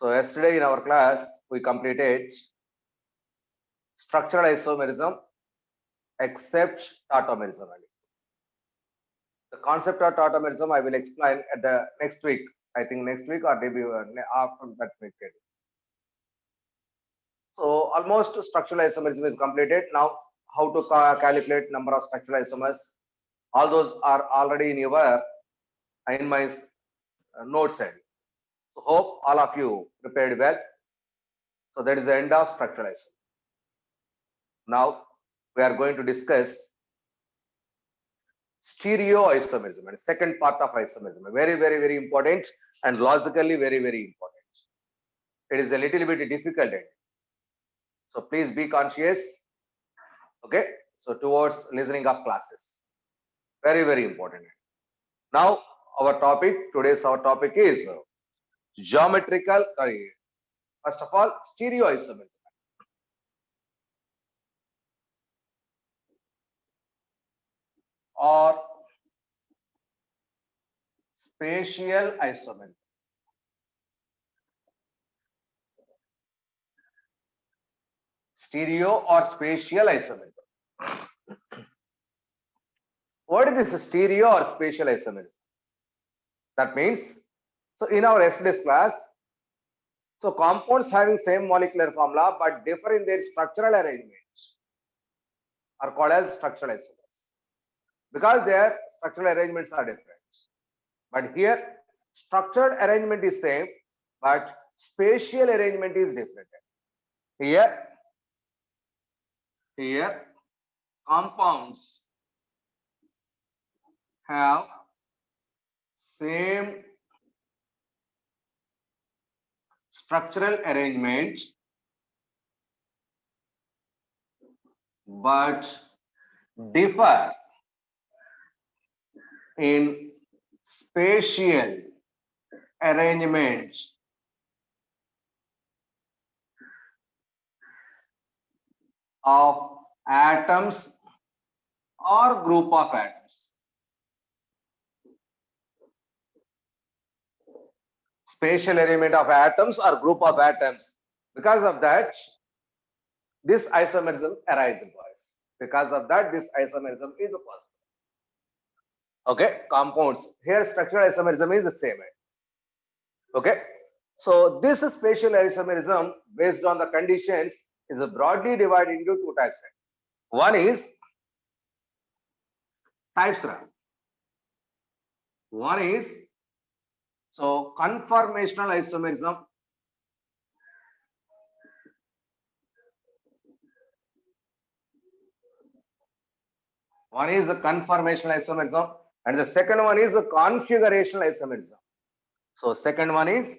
So yesterday in our class, we completed structural isomerism except tautomerism. The concept of tautomerism I will explain at the next week. I think next week or maybe after that week. So almost structural isomerism is completed. Now how to calculate number of structural isomers? All those are already in my notes end. So hope all of you prepared well. So that is the end of structural isomerism. Now we are going to discuss stereoisomerism and second part of isomerism. Very important and logically very important. It is a little bit difficult. So please be conscious. Okay. So towards listening of classes. Very important. Now our topic is geometrical. First of all, stereoisomerism. Or spatial isomerism. Stereo or spatial isomerism. What is this stereo or spatial isomerism? That means, so in our yesterday's class, so compounds having same molecular formula but differ in their structural arrangements are called as structural isomers because their structural arrangements are different. But here, structural arrangement is same, but spatial arrangement is different. Here compounds have same structural arrangement but differ in spatial arrangement of atoms or group of atoms. Spatial arrangement of atoms or group of atoms. Because of that, this isomerism arises, boys. Because of that, this isomerism is possible. Okay, compounds. Here, structural isomerism is the same. Okay, so this spatial isomerism, based on the conditions, is broadly divided into two types. One is types. One is conformational isomerism. One is a conformational isomerism, and the second one is a configurational isomerism. So second one is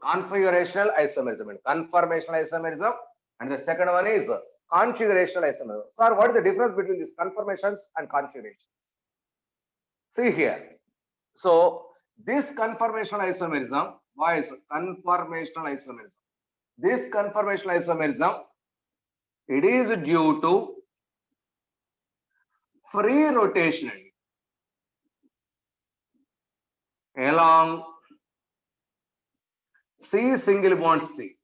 configurational isomerism and conformational isomerism, and the second one is configurational isomerism. Sir, what is the difference between these conformations and configurations? See here. So this conformational isomerism, why is conformational isomerism? This conformational isomerism, it is due to free rotation along C single bond C.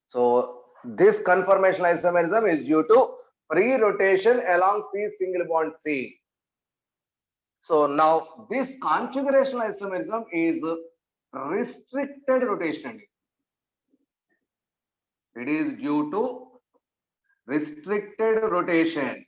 So this conformational isomerism is due to free rotation along C single bond C. So now this configurational isomerism is restricted rotation. It is due to restricted rotation.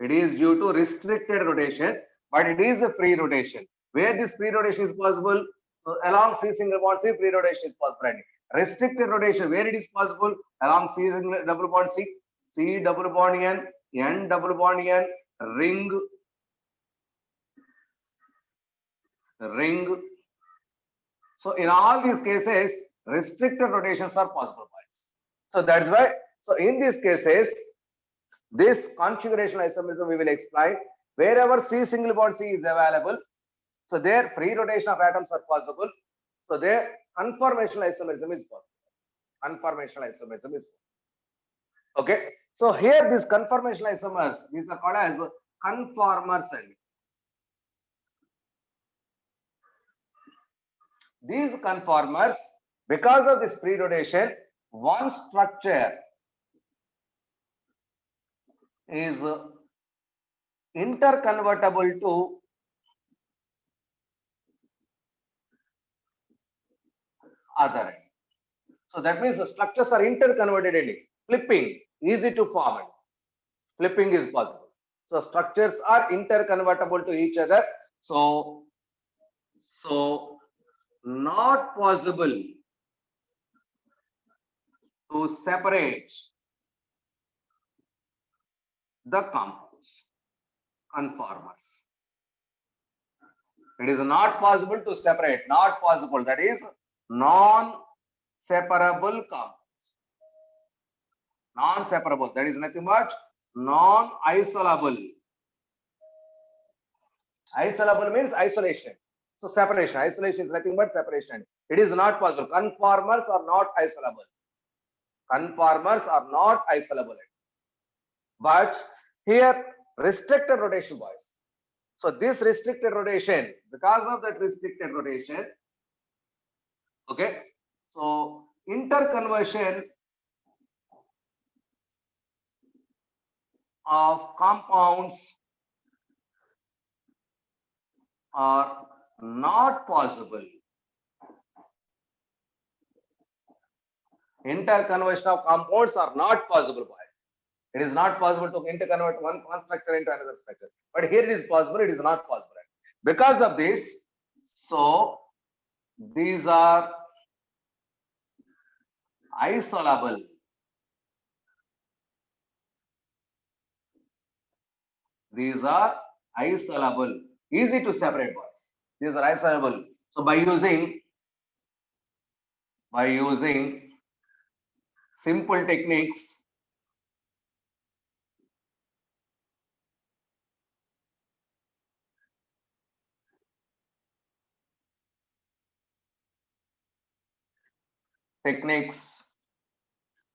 It is due to restricted rotation, but it is a free rotation. Where this free rotation is possible? So along C single bond C, free rotation is possible. Restricted rotation, where it is possible? Along C single double bond C, C double bond N, N double bond N, ring. So in all these cases, restricted rotations are possible. So that's why. So in these cases, this configurational isomerism we will explain. Wherever C single bond C is available, so there free rotation of atoms are possible. So there conformational isomerism is possible. Conformational isomerism is possible. Okay. So here these conformational isomers, these are called as conformers. And these conformers, because of this free rotation, one structure is interconvertible to other. So that means the structures are interconverted. Flipping, easy to form. Flipping is possible. So structures are interconvertible to each other. So not possible to separate the compounds, conformers. It is not possible to separate, not possible. That is non-separable compounds. Non-separable. That is nothing but non-isolable. Isolable means isolation. So separation. Isolation is nothing but separation. It is not possible. Conformers are not isolable. Conformers are not isolable. But here restricted rotation, boys. So this restricted rotation, because of that restricted rotation, okay, so interconversion of compounds are not possible. Interconversion of compounds are not possible, boys. It is not possible to interconvert one structure into another structure. But here it is possible, it is not possible. Because of this, so these are isolable. These are isolable. Easy to separate, boys. These are isolable. So by using simple techniques,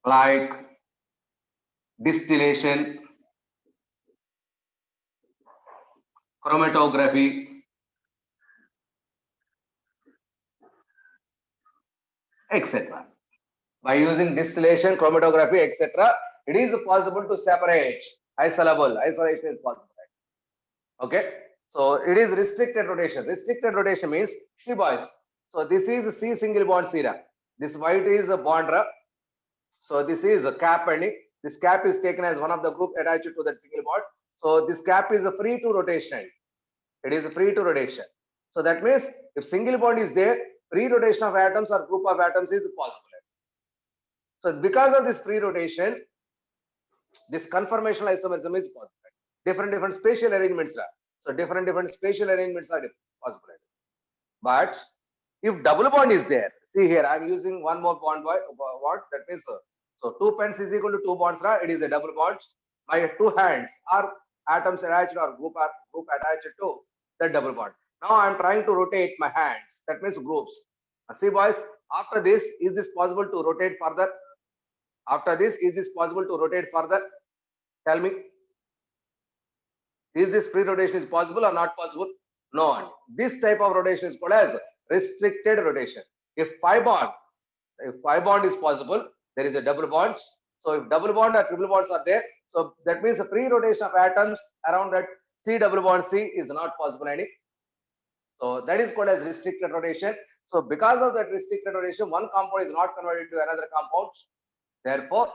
like distillation, chromatography, etc. By using distillation, chromatography, etc., it is possible to separate isolable. Isolation is possible. Okay. So it is restricted rotation. Restricted rotation means, see boys. So this is C single bond serum. This white is a bond. So this is a cap, and this cap is taken as one of the group attached to that single bond. So this cap is free to rotation. It is free to rotation. So that means if single bond is there, free rotation of atoms or group of atoms is possible. So because of this free rotation, this conformational isomerism is possible. Different spatial arrangements are. So different spatial arrangements are possible. But if double bond is there, see here, I am using one more bond. What that means? So 2 pens is equal to 2 bonds. It is a double bond. My 2 hands are atoms attached or group attached to the double bond. Now I am trying to rotate my hands. That means groups. See, boys, after this, is this possible to rotate further? After this, is this possible to rotate further? Tell me. Is this free rotation is possible or not possible? No. This type of rotation is called as restricted rotation. If pi bond is possible, there is a double bond. So if double bond or triple bonds are there, so that means a free rotation of atoms around that C double bond C is not possible any. So that is called as restricted rotation. So because of that restricted rotation, one compound is not converted to another compound. Therefore,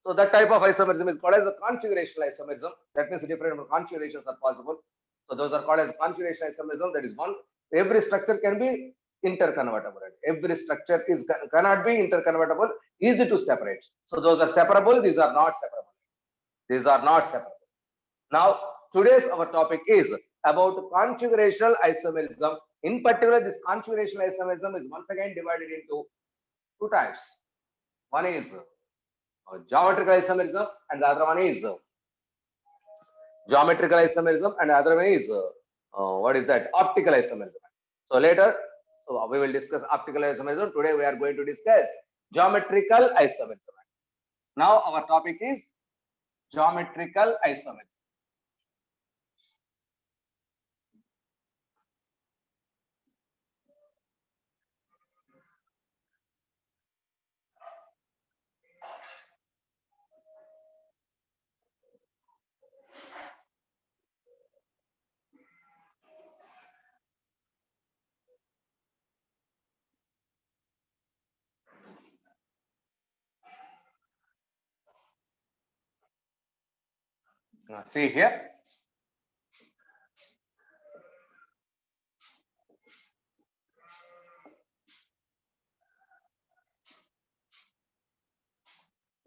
so that type of isomerism is called as a configurational isomerism. That means different configurations are possible. So those are called as configuration isomerism. That is one. Every structure can be interconvertible. Every structure cannot be interconvertible. Easy to separate. So those are separable. These are not separable. These are not separable. Now today's our topic is about configurational isomerism. In particular, this configurational isomerism is once again divided into 2 types. One is geometrical isomerism and the other one is geometrical isomerism and the other one is what is that? Optical isomerism. So later, so we will discuss optical isomerism. Today we are going to discuss geometrical isomerism. Now our topic is geometrical isomerism. See here.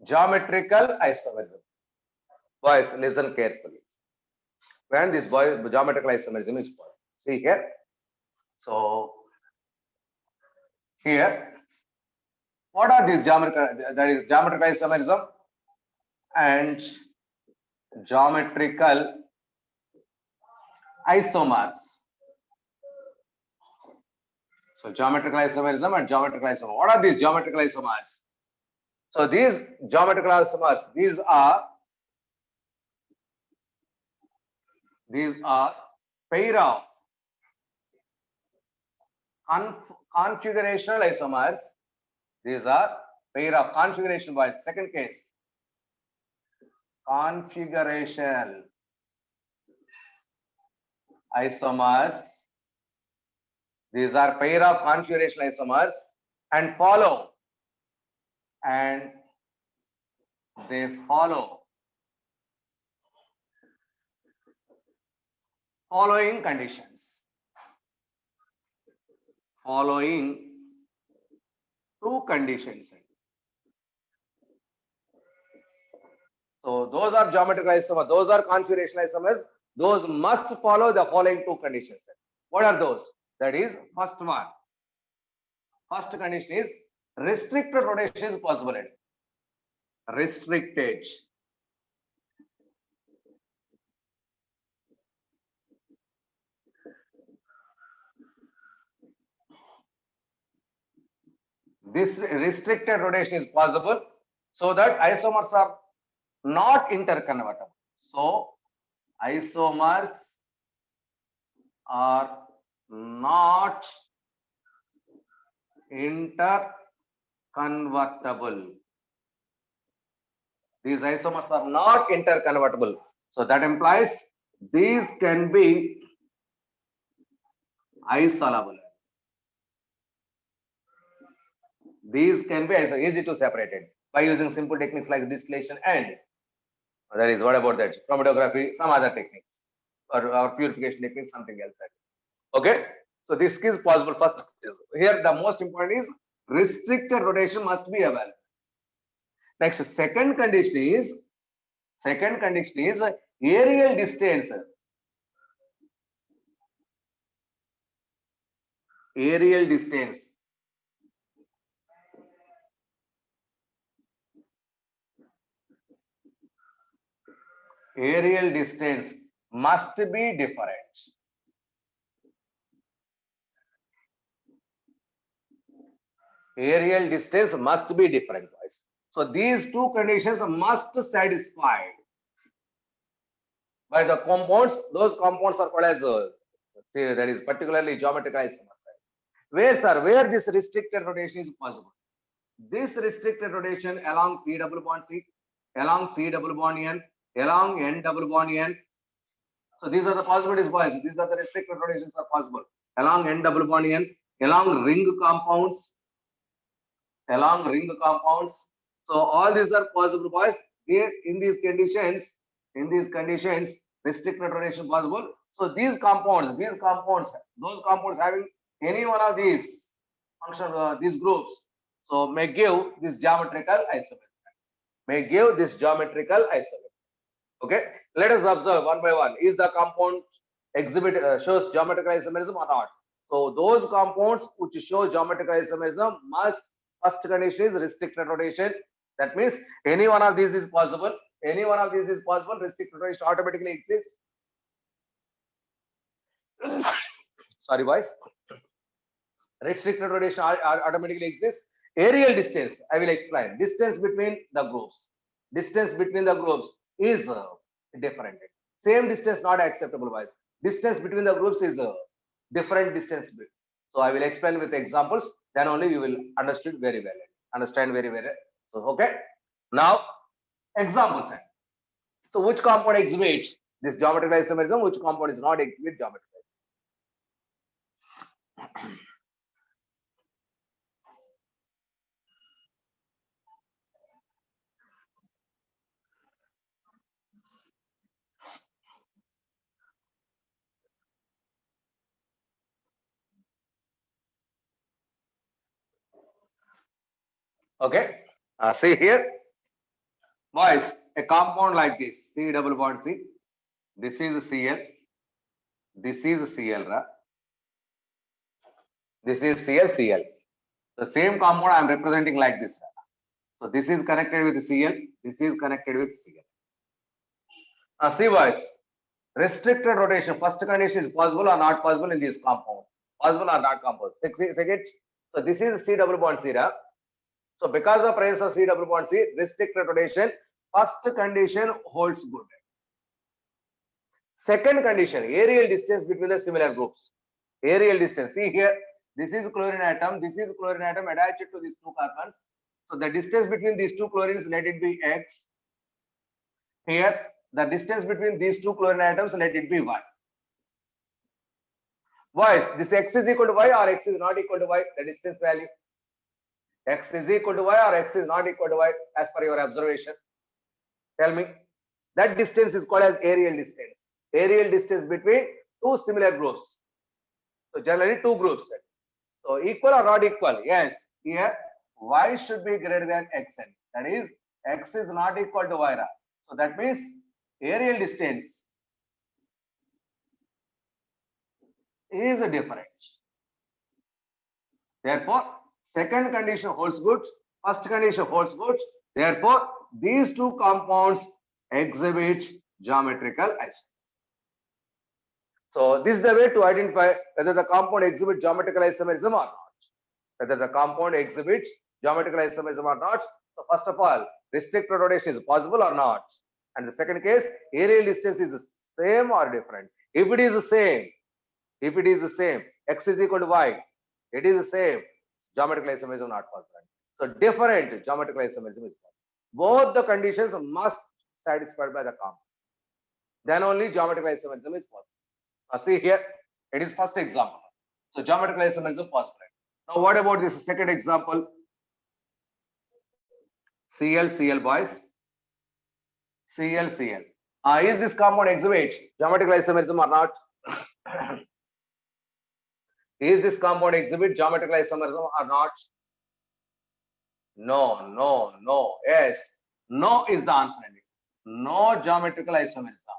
Geometrical isomerism. Boys, listen carefully. When this geometrical isomerism is called. See here. So here, what are these geometrical? That is geometrical isomerism and geometrical isomers. So geometrical isomerism and geometrical isomer. What are these geometrical isomers? So these geometrical isomers, these are pair of configurational isomers. These are pair of configuration by second case. Configuration isomers. These are pair of configuration isomers and they follow following conditions. Following two conditions. So those are geometrical isomers, those are configuration isomers, those must follow the following two conditions. What are those? That is, first one. First condition is restricted rotation is possible. Restricted. This restricted rotation is possible so that isomers are not interconvertible. So isomers are not interconvertible. These isomers are not interconvertible. So that implies these can be isolable. These can be easy to separate it by using simple techniques like distillation and that is, what about that? Chromatography, some other techniques or purification techniques, something else. Okay, so this is possible. First, here the most important is restricted rotation must be available. Next, second condition is aerial distance. Aerial distance. Aerial distance must be different. Aerial distance must be different, guys. So these two conditions must satisfy by the compounds. Those compounds are called as that is particularly geometrical isomers. Where, sir? Where this restricted rotation is possible? This restricted rotation along C double bond C, along C double bond N, along N double bond N. So these are the possibilities, boys. These are the restricted rotations are possible along N double bond N, along ring compounds, So all these are possible, boys. In these conditions, restricted rotation possible. So these compounds, those compounds having any one of these function, these groups, so may give this geometrical isomerism. Okay, let us observe one by one. Is the compound shows geometrical isomerism or not? So those compounds which show geometrical isomerism must, first condition is restricted rotation. That means any one of these is possible. Restricted rotation automatically exists. Sorry, boys. Restricted rotation automatically exists. Aerial distance, I will explain. Distance between the groups. Distance between the groups is different. Same distance not acceptable, boys. Distance between the groups is different distance. So I will explain with examples. Then only you will understand very well. Understand very well. So okay. Now examples. So which compound exhibits this geometrical isomerism? Which compound is not exhibit geometrical? Okay. See here, boys, a compound like this, C double bond C. This is Cl. This is Cl. This is Cl. The same compound I am representing like this. So this is connected with Cl. This is connected with Cl. See, boys, restricted rotation. First condition is possible or not possible in this compound. Possible or not compound. Second. So this is C double bond C. So because of presence of C double bond C, restricted rotation, first condition holds good. Second condition, aerial distance between the similar groups. Aerial distance. See here, this is chlorine atom attached to these two carbons. So the distance between these two chlorines, let it be X. Here, the distance between these two chlorine atoms, let it be Y. Boys, this X is equal to Y or X is not equal to Y, the distance value. X is equal to Y or X is not equal to Y as per your observation. Tell me. That distance is called as aerial distance. Aerial distance between two similar groups. So generally two groups. So equal or not equal? Yes. Here Y should be greater than Xn. That is X is not equal to Y. So that means aerial distance is different. Therefore, second condition holds good. First condition holds good. Therefore, these two compounds exhibit geometrical isomerism. So this is the way to identify whether the compound exhibits geometrical isomerism or not. Whether the compound exhibits geometrical isomerism or not. So first of all, restricted rotation is possible or not. And the second case, aerial distance is the same or different. If it is the same, X is equal to Y, it is the same, geometrical isomerism not possible. So different geometrical isomerism is possible. Both the conditions must satisfied by the compound. Then only geometrical isomerism is possible. See here, it is first example. So geometrical isomerism possible. Now what about this second example? Cl, boys. Cl. Is this compound exhibit geometrical isomerism or not? Is this compound exhibit geometrical isomerism or not? No. Yes. No is the answer. No geometrical isomerism.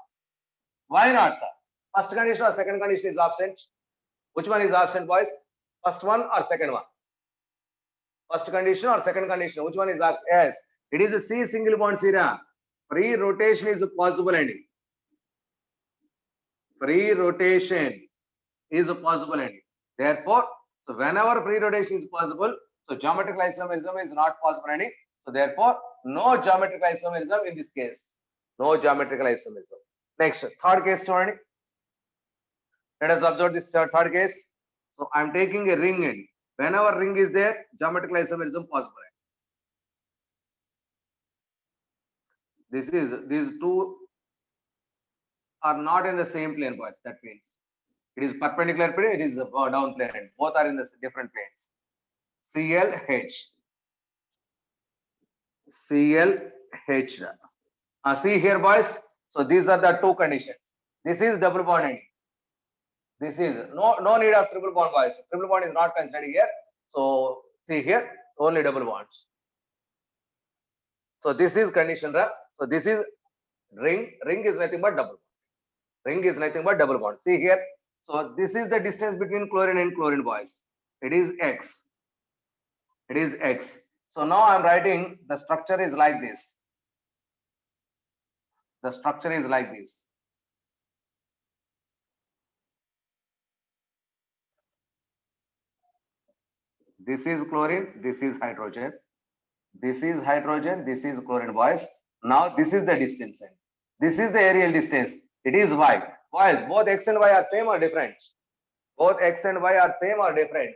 Why not, sir? First condition or second condition is absent. Which one is absent, boys? First one or second one? First condition or second condition? Which one is absent? Yes. It is a C single bond C. Free rotation is possible. Free rotation is possible. Therefore, so whenever free rotation is possible, so geometrical isomerism is not possible. So therefore, no geometrical isomerism in this case. No geometrical isomerism. Next, third case, Tony. Let us observe this third case. So I am taking a ring in. Whenever ring is there, geometrical isomerism possible. These two are not in the same plane, boys. That means it is perpendicular plane, it is down plane. Both are in the different planes. ClH. See here, boys. So these are the two conditions. This is double bond. This is no need of triple bond, boys. Triple bond is not considered here. So see here, only double bonds. So this is condition. So this is ring. Ring is nothing but double bond. Ring is nothing but double bond. See here. So this is the distance between chlorine and chlorine, boys. It is X. It is X. So now I am writing the structure is like this. The structure is like this. This is chlorine, this is hydrogen. This is hydrogen, this is chlorine, boys. Now this is the distance. This is the aerial distance. It is y. Boys, both x and y are same or different? Both x and y are same or different?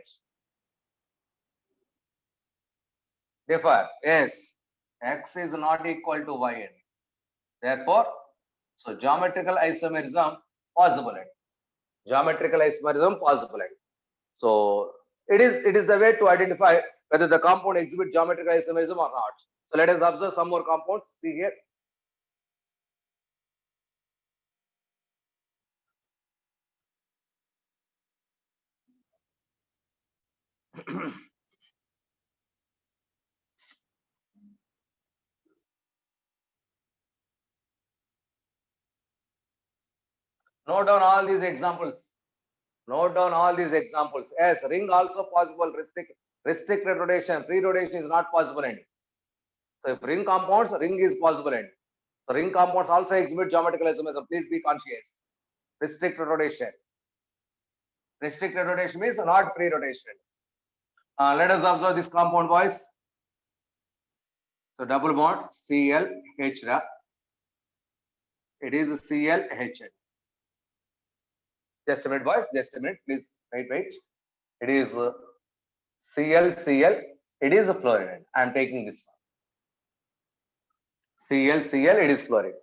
Differ. Yes. X is not equal to y. Therefore, so geometrical isomerism possible. Geometrical isomerism possible. So it is the way to identify whether the compound exhibits geometrical isomerism or not. So let us observe some more compounds. See here. Note down all these examples. Note down all these examples. Yes, ring also possible. Restricted rotation. Free rotation is not possible. So if ring compounds, ring is possible. So ring compounds also exhibit geometrical isomerism. Please be conscious. Restricted rotation. Restricted rotation means not free rotation. Let us observe this compound, boys. So double bond ClH. It is ClHn. Just a minute, boys. Just a minute, please. Wait. It is Cl. It is a fluorine. I am taking this one. Cl. It is fluorine.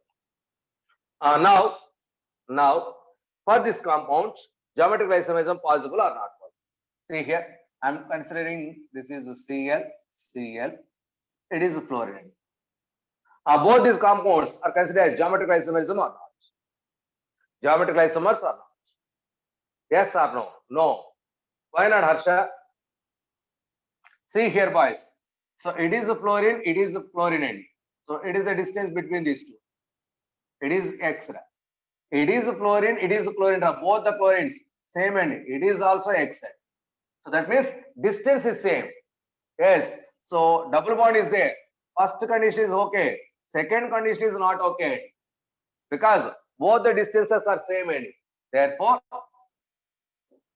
Now, for this compound, geometrical isomerism possible or not possible? See here, I am considering this is Cl. It is a fluorine. Both these compounds are considered as geometrical isomerism or not? Geometrical isomers or not? Yes or no? No. Why not, Harsha? See here, boys. So it is a fluorine, it is a fluorine. So it is a distance between these two. It is X. It is a fluorine, it is a chlorine. Both the chlorines same end. It is also X. So that means distance is same. Yes. So double bond is there. First condition is okay. Second condition is not okay. Because both the distances are same end. Therefore,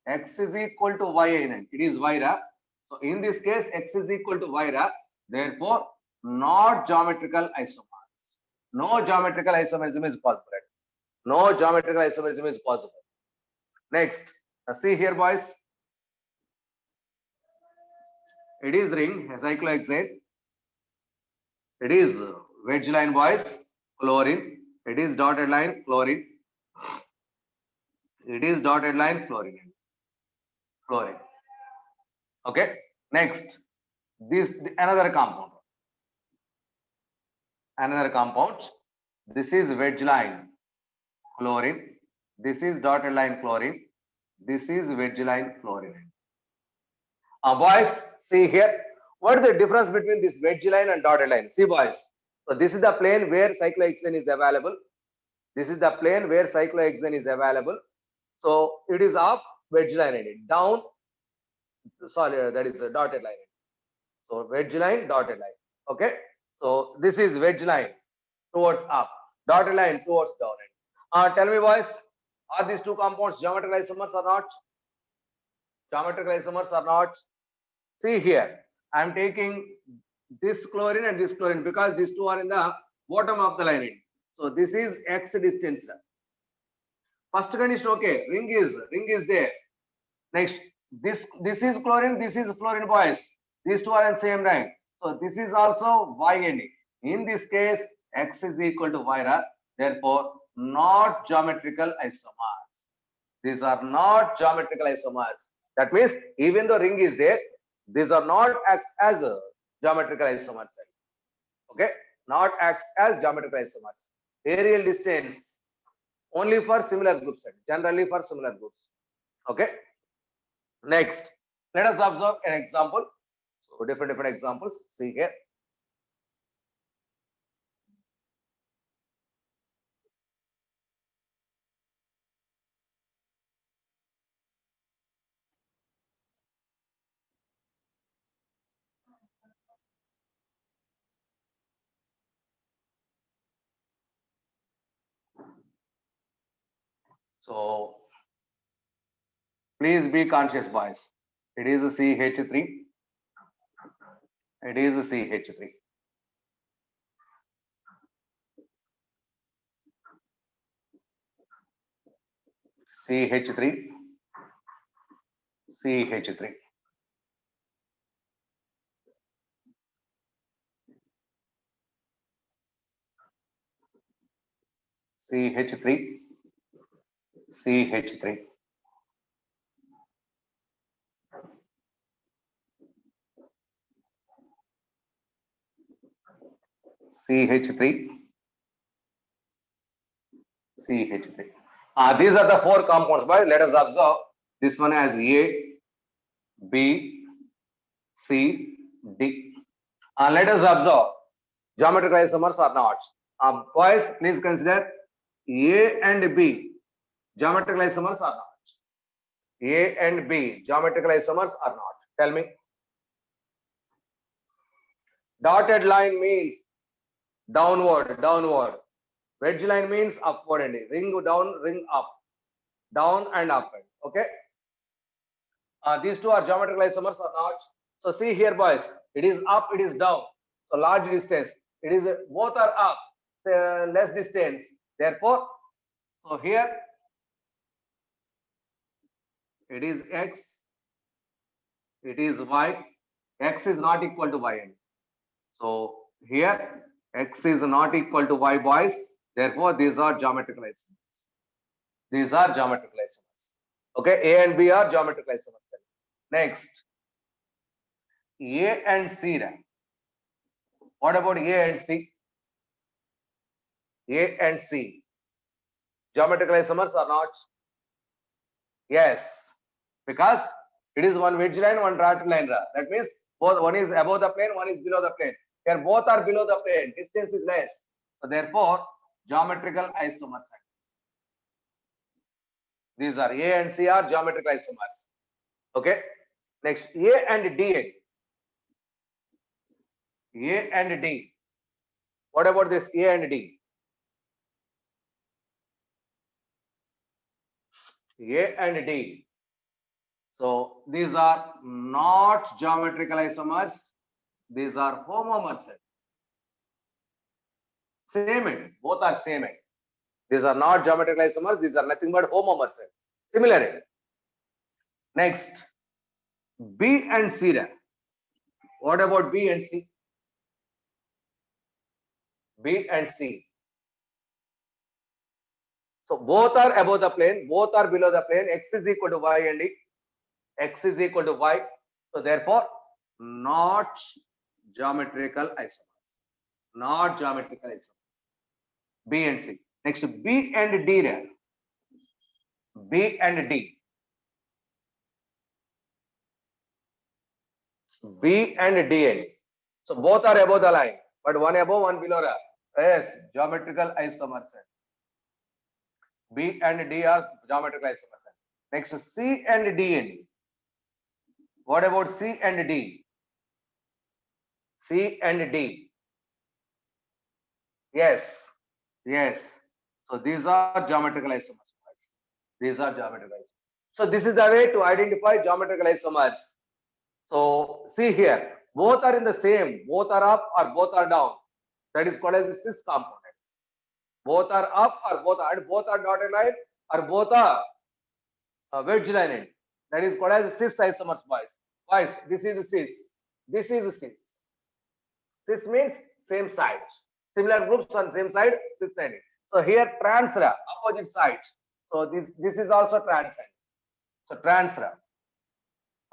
X is equal to Y in it is Y. So in this case, X is equal to Y. Therefore, not geometrical isomers. No geometrical isomerism is possible. No geometrical isomerism is possible. Next, see here, boys. It is ring, cyclohexane. It is wedge line, boys, chlorine. It is dotted line, chlorine. It is dotted line, fluorine. Okay. Next, this another compound. This is wedge line, chlorine. This is dotted line, chlorine. This is wedge line, fluorine. Boys, see here. What is the difference between this wedge line and dotted line? See, boys. So this is the plane where cyclohexane is available. This is the plane where cyclohexane is available. So it is up wedge line ended down. Sorry, that is a dotted line. So wedge line, dotted line. Okay. So this is wedge line towards up, dotted line towards down. Tell me, boys, are these two compounds geometrical isomers or not? Geometrical isomers or not? See here, I am taking this chlorine and this chlorine because these two are in the bottom of the line. So this is X distance. First condition, okay, ring is there. Next, this is chlorine, this is fluorine, boys. These two are in same line. So this is also Y ending. In this case, X is equal to Y. Therefore, not geometrical isomers. These are not geometrical isomers. That means even though ring is there, these are not acts as a geometrical isomers. Okay, not acts as geometrical isomers. Aerial distance only for similar groups, generally for similar groups. Okay. Next, let us observe an example. So different examples. See here. So please be conscious, boys. It is a CH3. It is CH3. CH3. CH3. CH3. CH3. CH3. CH3. These are the four compounds. But let us observe this one as A, B, C, D. Let us observe geometrical isomers or not. Boys, please consider A and B geometrical isomers or not. A and B geometrical isomers or not. Tell me. Dotted line means downward, downward. Wedge line means upward and ring down, ring up, down and up. Okay. These two are geometrical isomers or not. So see here, boys. It is up, it is down. So large distance. It is both are up, less distance. Therefore, so here it is X, it is Y. X is not equal to Y. So here X is not equal to Y, boys. Therefore, these are geometrical isomers. These are geometrical isomers. Okay, A and B are geometrical isomers. Next, A and C. What about A and C? A and C. Geometrical isomers or not? Yes, because it is one wedge line, one dotted line. That means both one is above the plane, one is below the plane. Here both are below the plane. Distance is less. So therefore, geometrical isomers. These are A and C are geometrical isomers. Okay. Next, A and D. A and D. What about this A and D? A and D. So these are not geometrical isomers. These are homomers. Same end. Both are same end. These are not geometrical isomers. These are nothing but homomers. Similar end. Next, B and C. What about B and C? B and C. So both are above the plane, both are below the plane. X is equal to Y and X is equal to Y. So therefore, not geometrical isomers. Not geometrical isomers. B and C. Next, B and D. B and D. B and D. So both are above the line, but one above, one below. Yes, geometrical isomers. B and D are geometrical isomers. Next, C and D. What about C and D? C and D. Yes, yes. So these are geometrical isomers. These are geometrical isomers. So this is the way to identify geometrical isomers. So see here, both are in the same, both are up or both are down. That is called as a cis component. Both are up or both are dotted line or both are wedge line. That is called as cis isomers, boys. Boys, this is cis. This is cis. Cis means same side. Similar groups on same side, cis side. So here trans, opposite side. So this is also trans. So trans.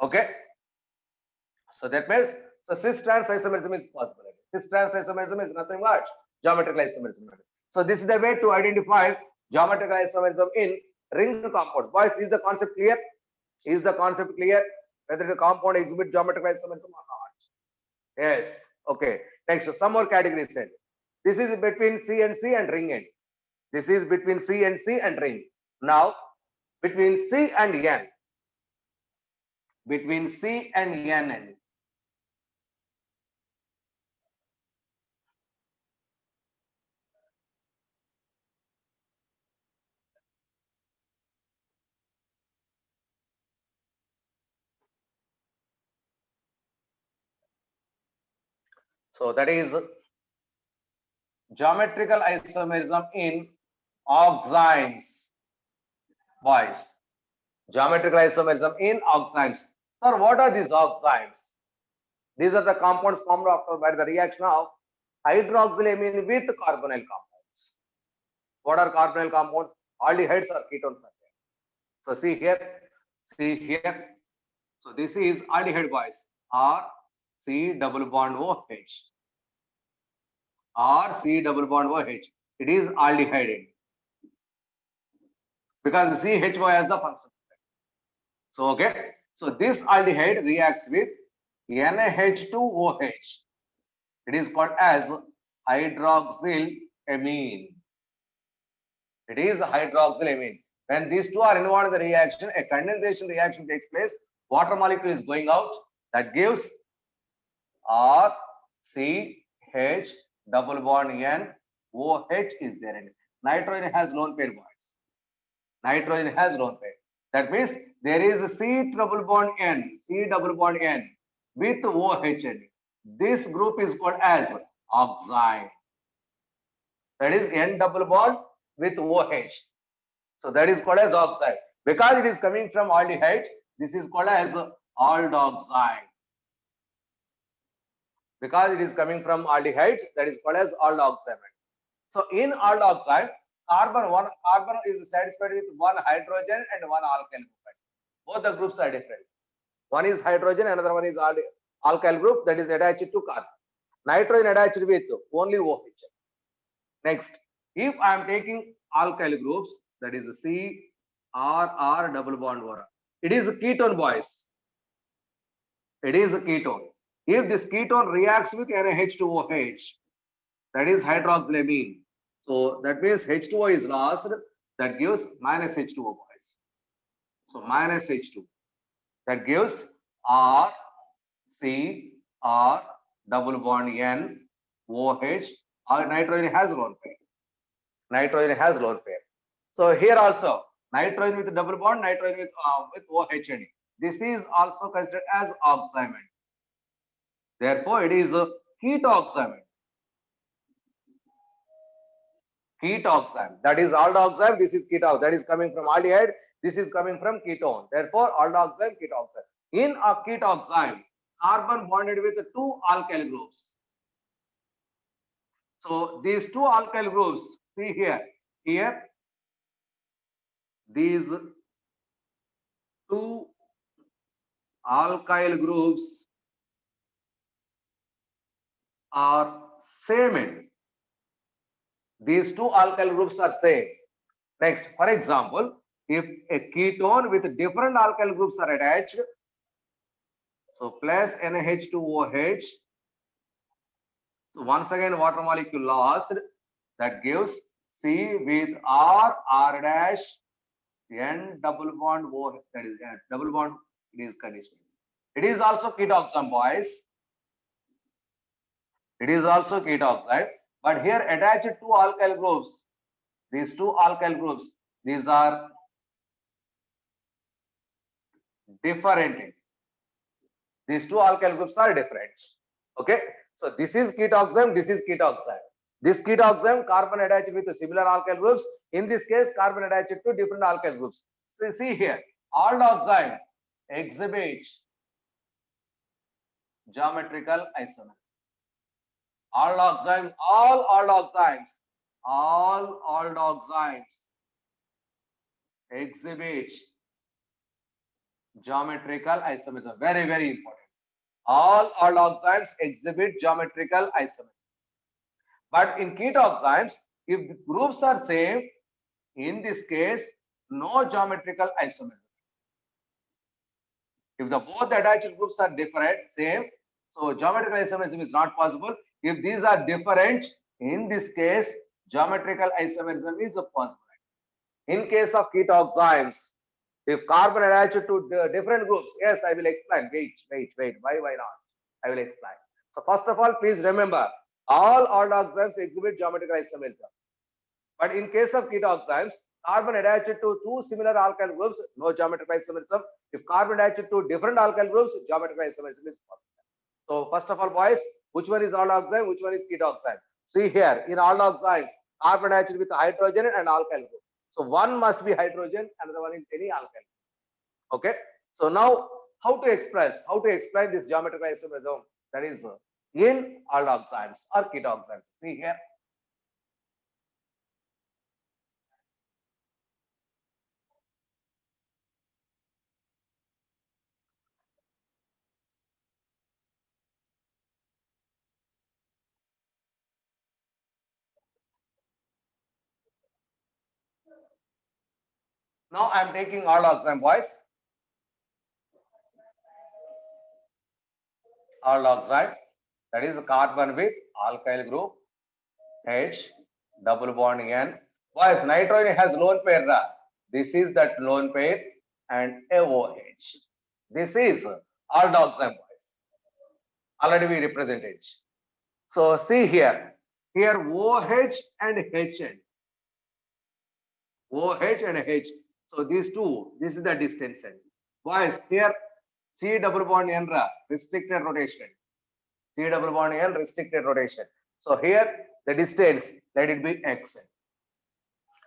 Okay. So that means so cis trans isomerism is possible. Cis trans isomerism is nothing but geometrical isomerism. So this is the way to identify geometrical isomerism in ring compounds. Boys, is the concept clear? Is the concept clear? Whether the compound exhibit geometrical isomerism or not? Yes. Okay. Next, some more categories. This is between C and C and ring end. This is between C and C and ring. Now, between C and N. Between C and N. So that is geometrical isomerism in oximes, boys. Geometrical isomerism in oximes. Sir, what are these oximes? These are the compounds formed after by the reaction of hydroxylamine with carbonyl compounds. What are carbonyl compounds? Aldehydes or ketones are there. So see here, see here. So this is aldehyde, boys. R C double bond OH. R C double bond OH. It is aldehyde because CHO has the function. So okay. So this aldehyde reacts with NH2OH. It is called as hydroxylamine. It is hydroxylamine. When these two are involved in the reaction, a condensation reaction takes place. Water molecule is going out. That gives RCH double bond N OH is there in it. Nitrogen has lone pair, boys. Nitrogen has lone pair. That means there is a C double bond N with OH in it. This group is called as oxide. That is N double bond with OH. So that is called as oxide. Because it is coming from aldehyde, this is called as aldoxide. Because it is coming from aldehyde, that is called as aldoxide. So in aldoxide, carbon is satisfied with one hydrogen and one alkyl group. Both the groups are different. One is hydrogen, another one is alkyl group that is attached to carbon. Nitrogen attached with only OH. Next, if I am taking alkyl groups, that is CRR double bond OR. It is a ketone, boys. It is a ketone. If this ketone reacts with NH2OH, that is hydroxylamine. So that means H2O is lost. That gives minus H2O, boys. So minus H2. That gives R, C, R, double bond N, OH. Nitrogen has lone pair. Nitrogen has lone pair. So here also, nitrogen with double bond, nitrogen with OH. This is also considered as oxime. Therefore, it is a ketoxime. Ketoxime. That is aldoxime. This is ketone. That is coming from aldehyde. This is coming from ketone. Therefore, aldoxime, ketoxime. In a ketoxime, carbon bonded with two alkyl groups. So these two alkyl groups, see here, these two alkyl groups are same. These two alkyl groups are same. Next, for example, if a ketone with different alkyl groups are attached, so plus NH2OH, so once again water molecule lost, that gives C with R dash, N double bond OH, that is double bond, it is conditional. It is also ketoxime, boys. It is also ketoxide, but here attached two alkyl groups. These two alkyl groups, these are different. These two alkyl groups are different. Okay, so this is ketoxime, this is ketoxide. This ketoxime, carbon attached with similar alkyl groups. In this case, carbon attached to different alkyl groups. So see here, aldoxide exhibits geometrical isomerism. Aldoxime, all aldoximes exhibit geometrical isomerism. Very, very important. All aldoximes exhibit geometrical isomerism. But in ketoximes, if the groups are same, in this case, no geometrical isomerism. If the both attached groups are different, same, so geometrical isomerism is not possible. If these are different, in this case, geometrical isomerism is possible. In case of ketoximes, if carbon attached to the different groups, yes, I will explain. Wait. Why not? I will explain. So first of all, please remember, all aldoximes exhibit geometrical isomerism. But in case of ketoximes, carbon attached to two similar alkyl groups, no geometrical isomerism. If carbon attached to different alkyl groups, geometrical isomerism is possible. So first of all, boys, Which one is aldoxyne? Which one is ketoxide? See here, in aldoxynes, carbon attached with hydrogen and alkyl group. So one must be hydrogen, another one is any alkyl. Okay. So now, how to explain this geometrical isomerism? That is in aldoxynes or ketoxynes. See here. Now I am taking aldoxyne, boys. Aldoxide, that is carbon with alkyl group, H, double bond N. Boys, nitrogen has lone pair. This is that lone pair and AOH. This is aldoxide, boys. Already we represented. So see here. Here OH and HN. OH and H. So these two, this is the distance. Boys, here C double bond N, restricted rotation. C double bond N, restricted rotation. So here the distance, let it be X.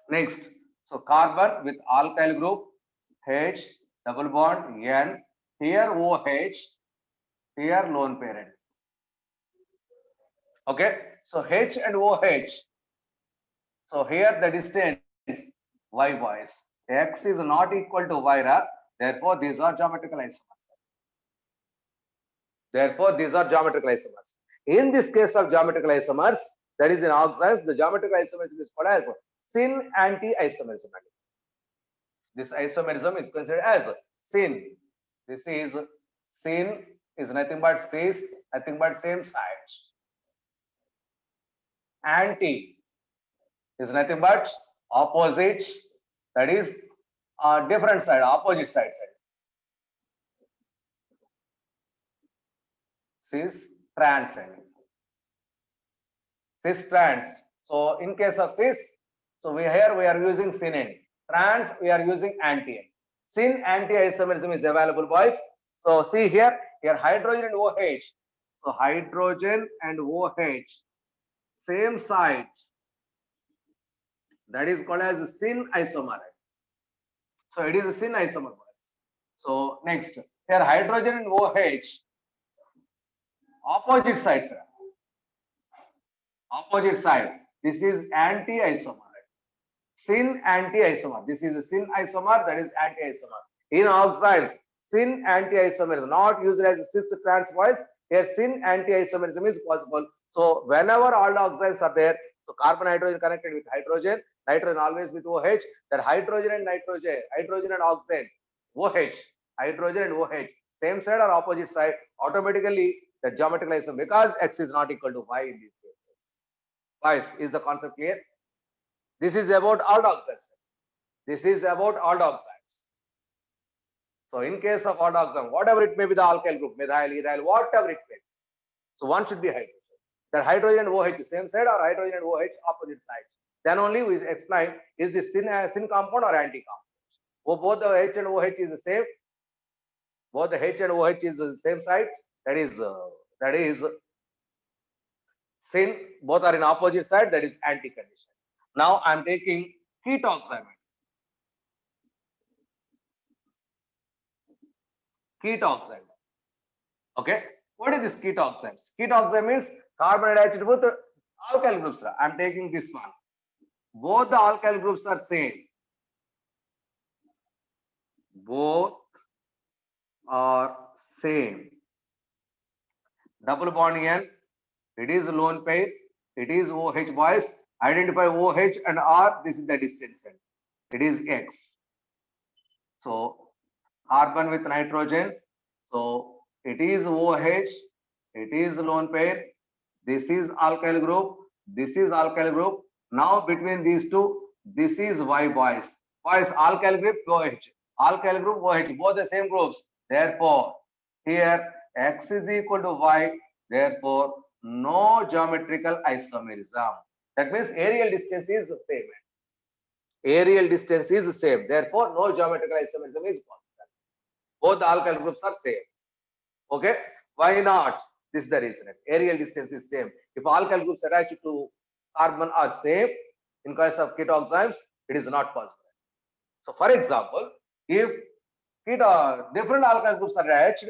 Next, so carbon with alkyl group, H double bond N, here OH, here lone parent. Okay, so H and OH. So here the distance Y, boys. X is not equal to Y, therefore these are geometrical isomers. Therefore, these are geometrical isomers. In this case of geometrical isomers, that is in oxides, the geometrical isomerism is called as syn anti-isomerism. This isomerism is considered as syn. This is syn is nothing but cis, nothing but same side. Anti is nothing but opposite, that is different side, opposite side. Cis trans. Cis trans. So in case of cis, so we are using syn. Trans we are using anti. Syn anti-isomerism is available, boys. So see here hydrogen and OH. So hydrogen and OH, same site. That is called as syn isomer. So it is a syn isomer, boys. So next, here hydrogen and OH, opposite sides. Opposite side. This is anti-isomer. Syn anti-isomer. This is a syn isomer, that is anti-isomer. In oxides, syn anti-isomer is not used as a cis trans, boys. Here syn anti-isomerism is possible. So whenever all the oxides are there, so carbon hydrogen connected with hydrogen, nitrogen always with OH, that hydrogen and nitrogen, hydrogen and oxygen, OH, hydrogen and OH, same side or opposite side, automatically the geometrical isomer, because X is not equal to Y in these cases. Guys, is the concept clear? This is about aldoxides. This is about aldoxides. So in case of aldoxide, whatever it may be, the alkyl group, methyl, ethyl, whatever it may be. So one should be hydrogen. That hydrogen and OH same side or hydrogen and OH opposite side. Then only we explain is this syn compound or anti compound. Oh, both the H and OH is the same. Both the H and OH is the same side. That is syn. Both are in opposite side. That is anti condition. Now I am taking ketoxide. Ketoxide. Okay. What is this ketoxide? Ketoxide means carbon attached with alkyl groups. I am taking this one. Both the alkyl groups are same. Both are same. Double bond N. It is lone pair. It is OH, boys. Identify OH and R. This is the distance. It is X. So carbon with nitrogen. So it is OH. It is lone pair. This is alkyl group. This is alkyl group. Now between these two, this is Y, boys. Boys, alkyl group OH. Alkyl group OH. Both the same groups. Therefore, here X is equal to Y. Therefore, no geometrical isomerism. That means aerial distance is the same. Aerial distance is the same. Therefore, no geometrical isomerism is possible. Both the alkyl groups are same. Okay? Why not? This is the reason. Aerial distance is same. If alkyl groups attached to carbon are same, in case of ketoxymes, it is not possible. So, for example, if different alkyl groups are attached,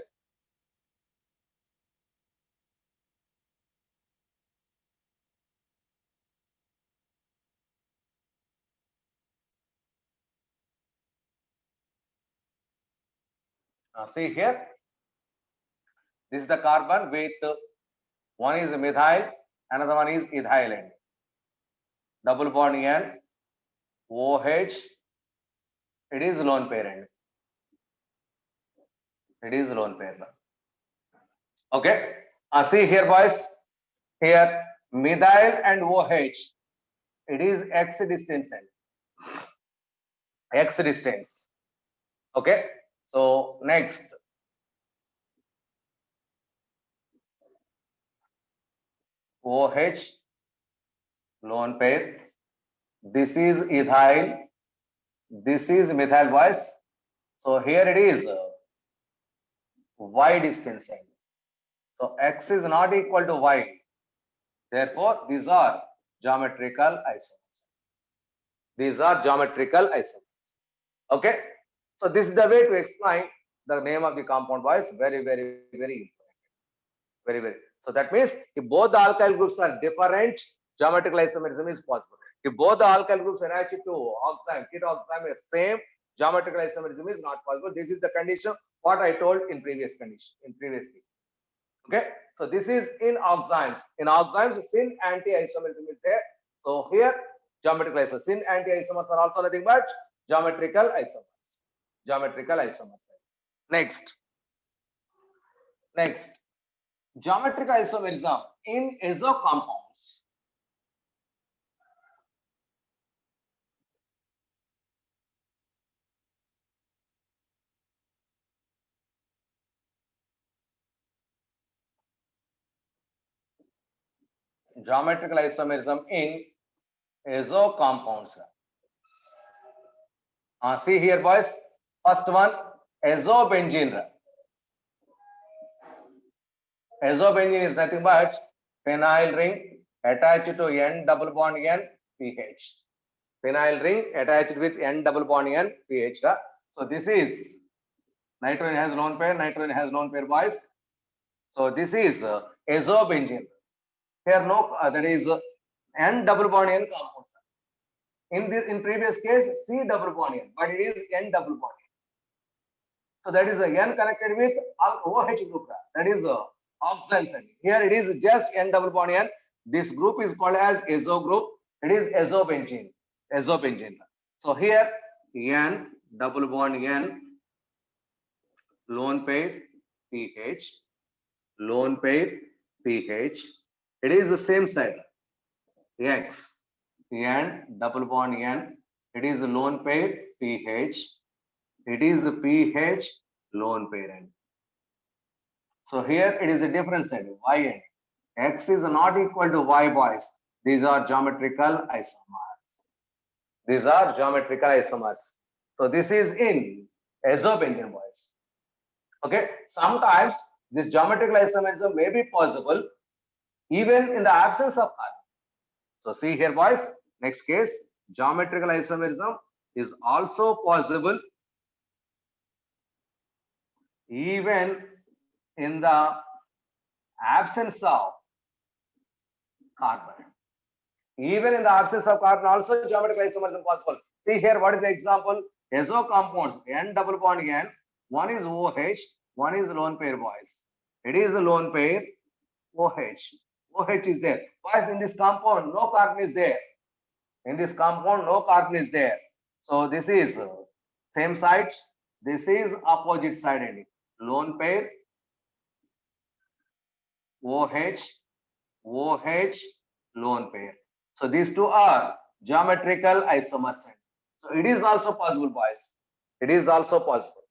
see here, this is the carbon with one is methyl, another one is ethyl end. Double bond N, OH, it is lone pair end. It is lone pair. Okay. See here, boys. Here, methyl and OH, it is X distance end. X distance. Okay. So next, OH, lone pair. This is ethyl. This is methyl, boys. So here it is Y distance end. So X is not equal to Y. Therefore, these are geometrical isomers. These are geometrical isomers. Okay. So this is the way to explain the name of the compound, boys. Very, very, very important. Very, very. So that means if both the alkyl groups are different, geometrical isomerism is possible. If both the alkyl groups attached to oxime, ketoxime are same, geometrical isomerism is not possible. This is the condition what I told in previously. Okay. So this is in oximes. In oximes, syn anti-isomerism is there. So here, geometrical isomers. Syn anti-isomers are also nothing but geometrical isomers. Geometrical isomers. Next, geometrical isomerism in azo compounds. Geometrical isomerism in azo compounds. See here, boys. First one, azobenzene. Azobenzene is nothing but phenyl ring attached to N double bond N pH. Phenyl ring attached with N double bond N pH. So this is nitrogen has lone pair, boys. So this is azobenzene. Here no, that is N double bond N compounds. In previous case, C double bond N, but it is N double bond N. So that is a N connected with OH group. That is oxygen. Here it is just N double bond N. This group is called as azo group. It is azobenzene. So here N double bond N, lone pair pH, lone pair pH. It is the same side. X, N double bond N. It is lone pair pH. It is a pH lone pair end. So here it is a different side, Y end. X is not equal to Y, boys. These are geometrical isomers. These are geometrical isomers. So this is in azobenzene, boys. Okay. Sometimes this geometrical isomerism may be possible even in the absence of carbon. So see here, boys. Next case, geometrical isomerism is also possible even in the absence of carbon. Even in the absence of carbon, also geometrical isomerism possible. See here, what is the example? Azo compounds, N double bond N. One is OH, one is lone pair, boys. It is a lone pair, OH. OH is there. Boys, in this compound, no carbon is there. In this compound, no carbon is there. So this is same side. This is opposite side ending. Lone pair, OH, OH, lone pair. So these two are geometrical isomers. So it is also possible, boys. It is also possible.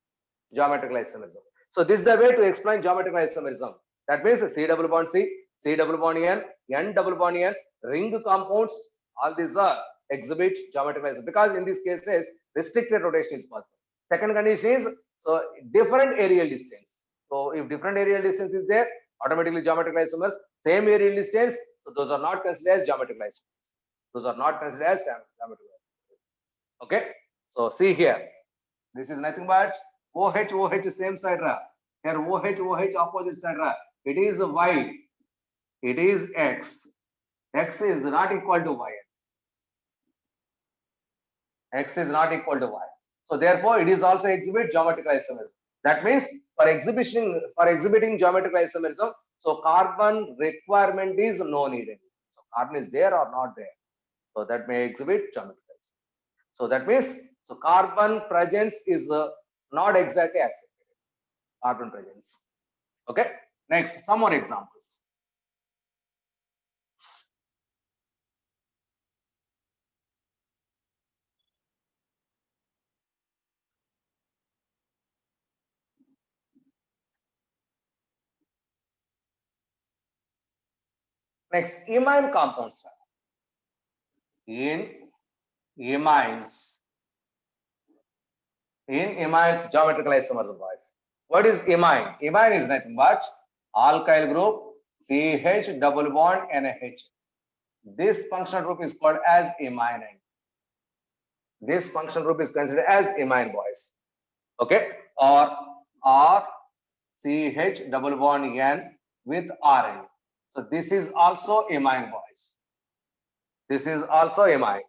Geometrical isomerism. So this is the way to explain geometrical isomerism. That means C double bond C, C double bond N, N double bond N, ring compounds, all these are exhibit geometrical isomerism. Because in these cases, restricted rotation is possible. Second condition is, so different aerial distance. So if different aerial distance is there, Automatically geometrical isomers, same area distance, so those are not considered as geometrical isomers. Those are not considered as geometrical isomers. Okay, so see here, this is nothing but OH same side ra. Here OH opposite side ra. It is Y, it is X. X is not equal to Y. X is not equal to Y. So therefore, it is also exhibit geometrical isomerism. That means for exhibiting geometrical isomerism, so carbon requirement is no needed. So carbon is there or not there. So that may exhibit geometrical isomerism. So that means so carbon presence is not exactly accepted. Carbon presence. Okay. Next, some more examples. Next, imine compounds. In imines, geometrical isomerism, boys. What is imine? Imine is nothing but alkyl group CH double bond NH. This functional group is called as imine. This functional group is considered as imine, boys. Okay, or CH double bond N with RN. So this is also imine, boys. This is also imine.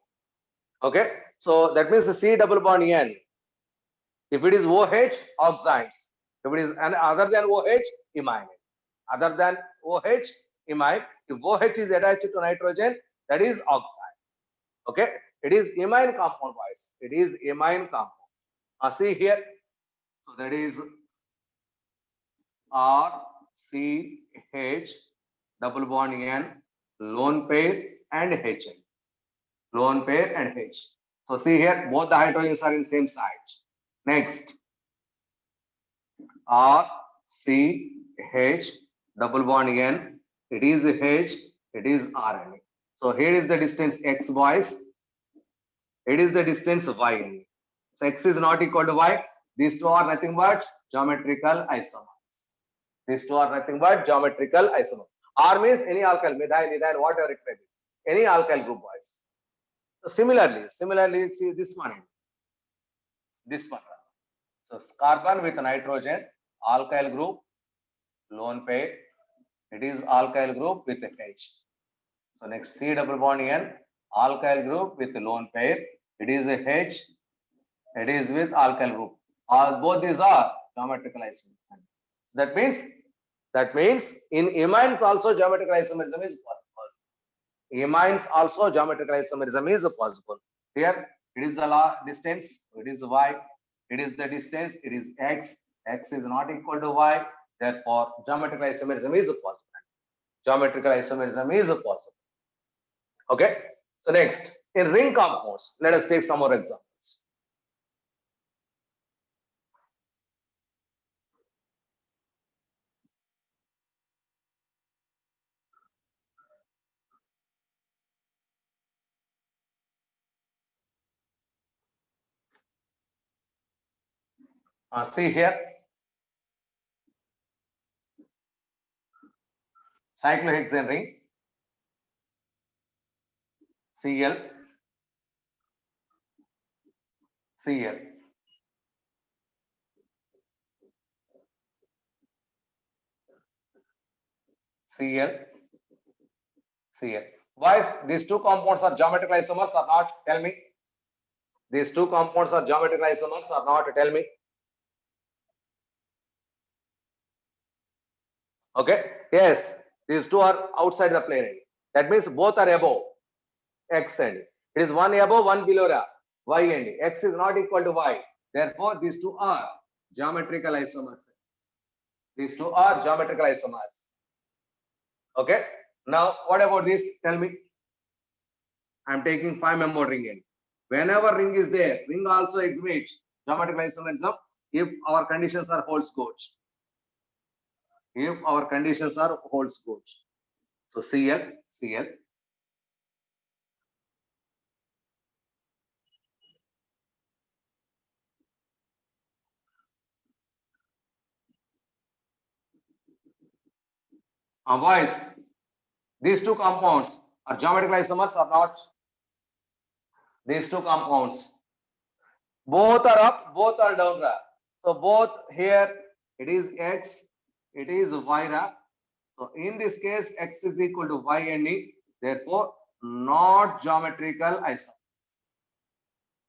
Okay, so that means the C double bond N. If it is OH, oxides. If it is other than OH, imine. Other than OH, imine. If OH is attached to nitrogen, that is oxide. Okay, it is imine compound, boys. It is imine compound. See here. So that is RCH double bond N, lone pair and H. Lone pair and H. So see here, both the hydrogens are in same site. Next, RCH double bond N. It is H. It is RN. So here is the distance X, boys. It is the distance Y. So X is not equal to Y. These two are nothing but geometrical isomers. These two are nothing but geometrical isomers. R means any alkyl, methyl, whatever it may be. Any alkyl group, boys. So similarly, see this one. This one. So carbon with nitrogen, alkyl group, lone pair. It is alkyl group with H. So next C double bond N, alkyl group with lone pair. It is a H. It is with alkyl group. Both these are geometrical isomers. So that means in imines also geometrical isomerism is possible. Imines also geometrical isomerism is possible. Here it is the distance. It is Y. It is the distance. It is X. X is not equal to Y. Therefore, geometrical isomerism is possible. Geometrical isomerism is possible. Okay. So next, in ring compounds, let us take some more examples. See here, cyclohexane ring, Cl, Cl. Cl, Cl. Why these two compounds are geometrical isomers or not? Tell me. These two compounds are geometrical isomers or not? Tell me. Okay. Yes. These two are outside the plane. That means both are above X and it is one above, one below Y and X is not equal to Y. Therefore, these two are geometrical isomers. These two are geometrical isomers. Okay. Now, what about this? Tell me. I am taking 5-member ring in. Whenever ring is there, ring also exhibits geometrical isomerism if our conditions are holds good. If our conditions are holds good. So Cl, Cl. Boys, these two compounds are geometrical isomers or not? These two compounds, both are up, both are down. So both here it is X, it is Y. So in this case, X is equal to Y and E. Therefore, not geometrical isomers.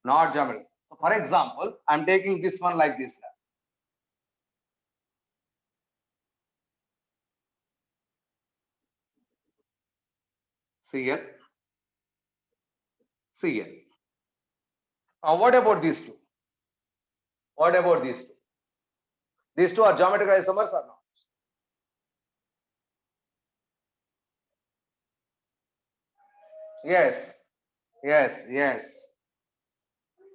Not geometrical. So for example, I'm taking this one like this. Cl, Cl. What about these two? What about these two? These two are geometrical isomers or not? Yes, yes, yes.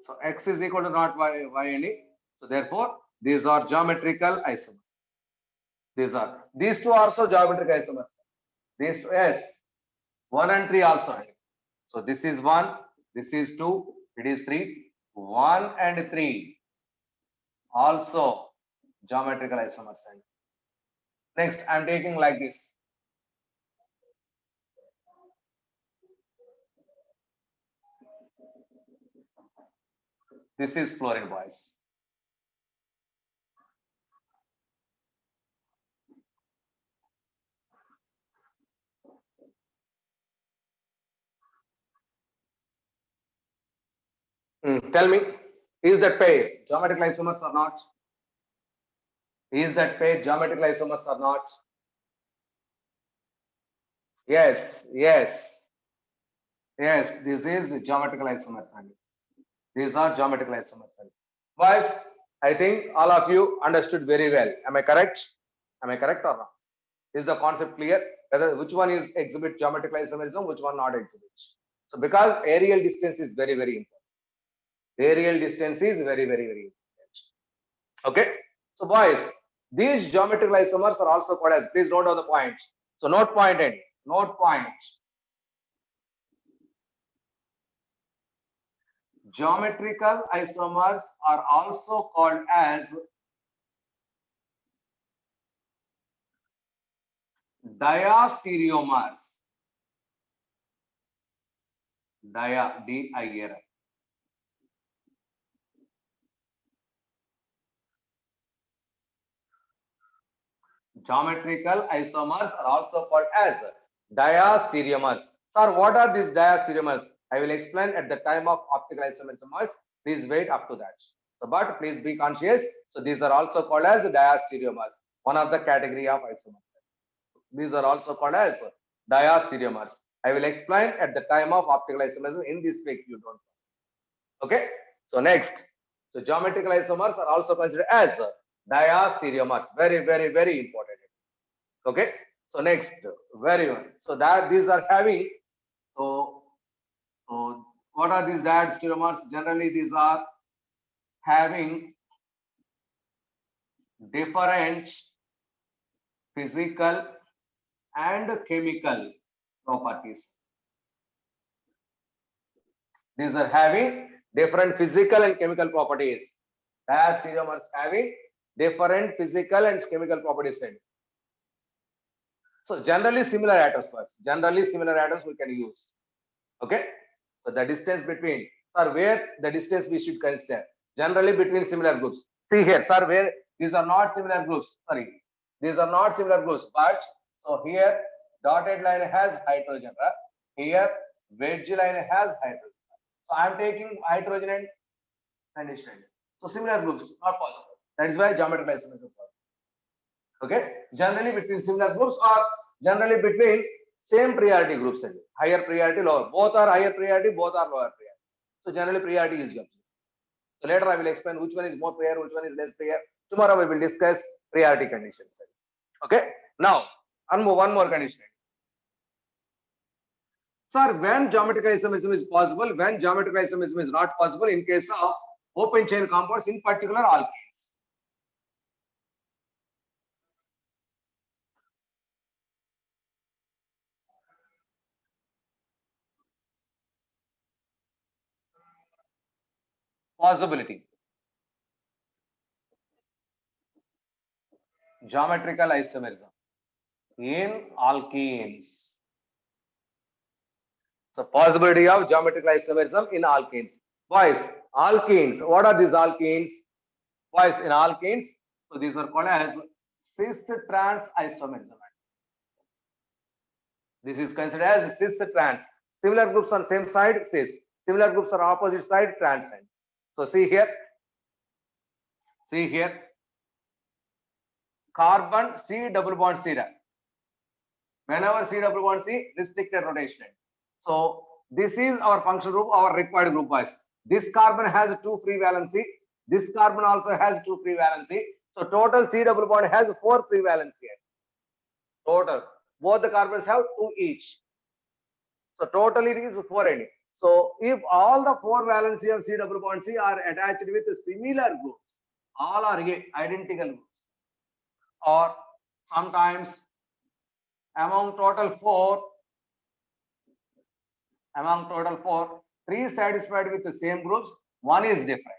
So X is equal to not Y and E. So therefore, these are geometrical isomers. These two are also geometrical isomers. These two, yes, 1 and 3 also. So this is 1, this is 2, it is 3. 1 and 3 also geometrical isomers. Next, I'm taking like this. This is fluorine, boys. Tell me, is that pair geometrical isomers or not? Is that pair geometrical isomers or not? Yes, yes, yes. This is geometrical isomers. These are geometrical isomers. Boys, I think all of you understood very well. Am I correct? Am I correct or not? Is the concept clear? Whether which one is exhibit geometrical isomerism, which one not exhibit? So because aerial distance is very, very important. Aerial distance is very, very, very important. Okay. So boys, these geometrical isomers are also called as, please note down the points. So note point and note point. Geometrical isomers are also called as diastereomers. D-I-A-R. Geometrical isomers are also called as diastereomers. Sir, what are these diastereomers? I will explain at the time of optical isomers. Please wait up to that. So, but please be conscious. So these are also called as diastereomers, one of the category of isomers. These are also called as diastereomers. I will explain at the time of optical isomerism. In this week, you don't. Okay. So next, so geometrical isomers are also considered as diastereomers. Very, very, very important. Okay. So next, very well. So that these are having. So what are these diastereomers? Generally, these are having different physical and chemical properties. These are having different physical and chemical properties. Diastereomers having different physical and chemical properties. So generally similar atoms first. Generally similar atoms we can use. Okay. So the distance between, sir, where the distance we should consider? Generally between similar groups. See here, sir, where these are not similar groups. Sorry, these are not similar groups. But so here dotted line has hydrogen. Here wedge line has hydrogen. So I am taking hydrogen and hydrogen. So similar groups not possible. That is why geometrical isomerism is possible. Okay, generally between similar groups or generally between same priority groups. Higher priority, lower. Both are higher priority, both are lower priority. So generally priority is given. So later I will explain which one is more prior, which one is less prior. Tomorrow we will discuss priority conditions. Okay. Now, one more condition. Sir, when geometrical isomerism is possible, when geometrical isomerism is not possible in case of open chain compounds, in particular alkenes. Possibility. Geometrical isomerism. in alkenes. So possibility of geometrical isomerism in alkenes. Boys, alkenes. What are these alkenes? Boys, in alkenes, so these are called as cis trans isomerism. This is considered as cis trans. Similar groups on same side, cis. Similar groups on opposite side, trans. So see here. See here. Carbon C double bond C. Whenever C double bond C, restricted rotation. So this is our functional group, our required group wise. This carbon has 2 free valency. This carbon also has 2 free valency. So total C double bond has 4 free valency. Total. Both the carbons have 2 each. So totally it is 4 ND. So if all the 4 valency of C double bond C are attached with similar groups, all are identical groups, or sometimes among total 4, 3 satisfied with the same groups, 1 is different.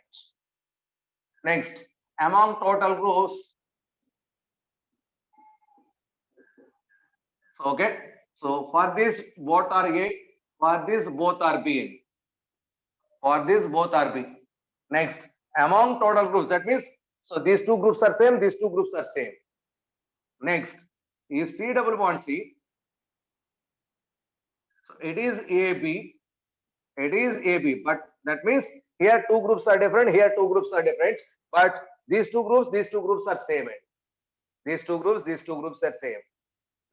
Next, among total groups, okay, so for this both are A, for this both are B, for this both are B. Next, among total groups, that means, so these 2 groups are same, these 2 groups are same. Next, if C double bond C, so it is AB, but that means here 2 groups are different, here 2 groups are different, but these two groups are same. These two groups are same.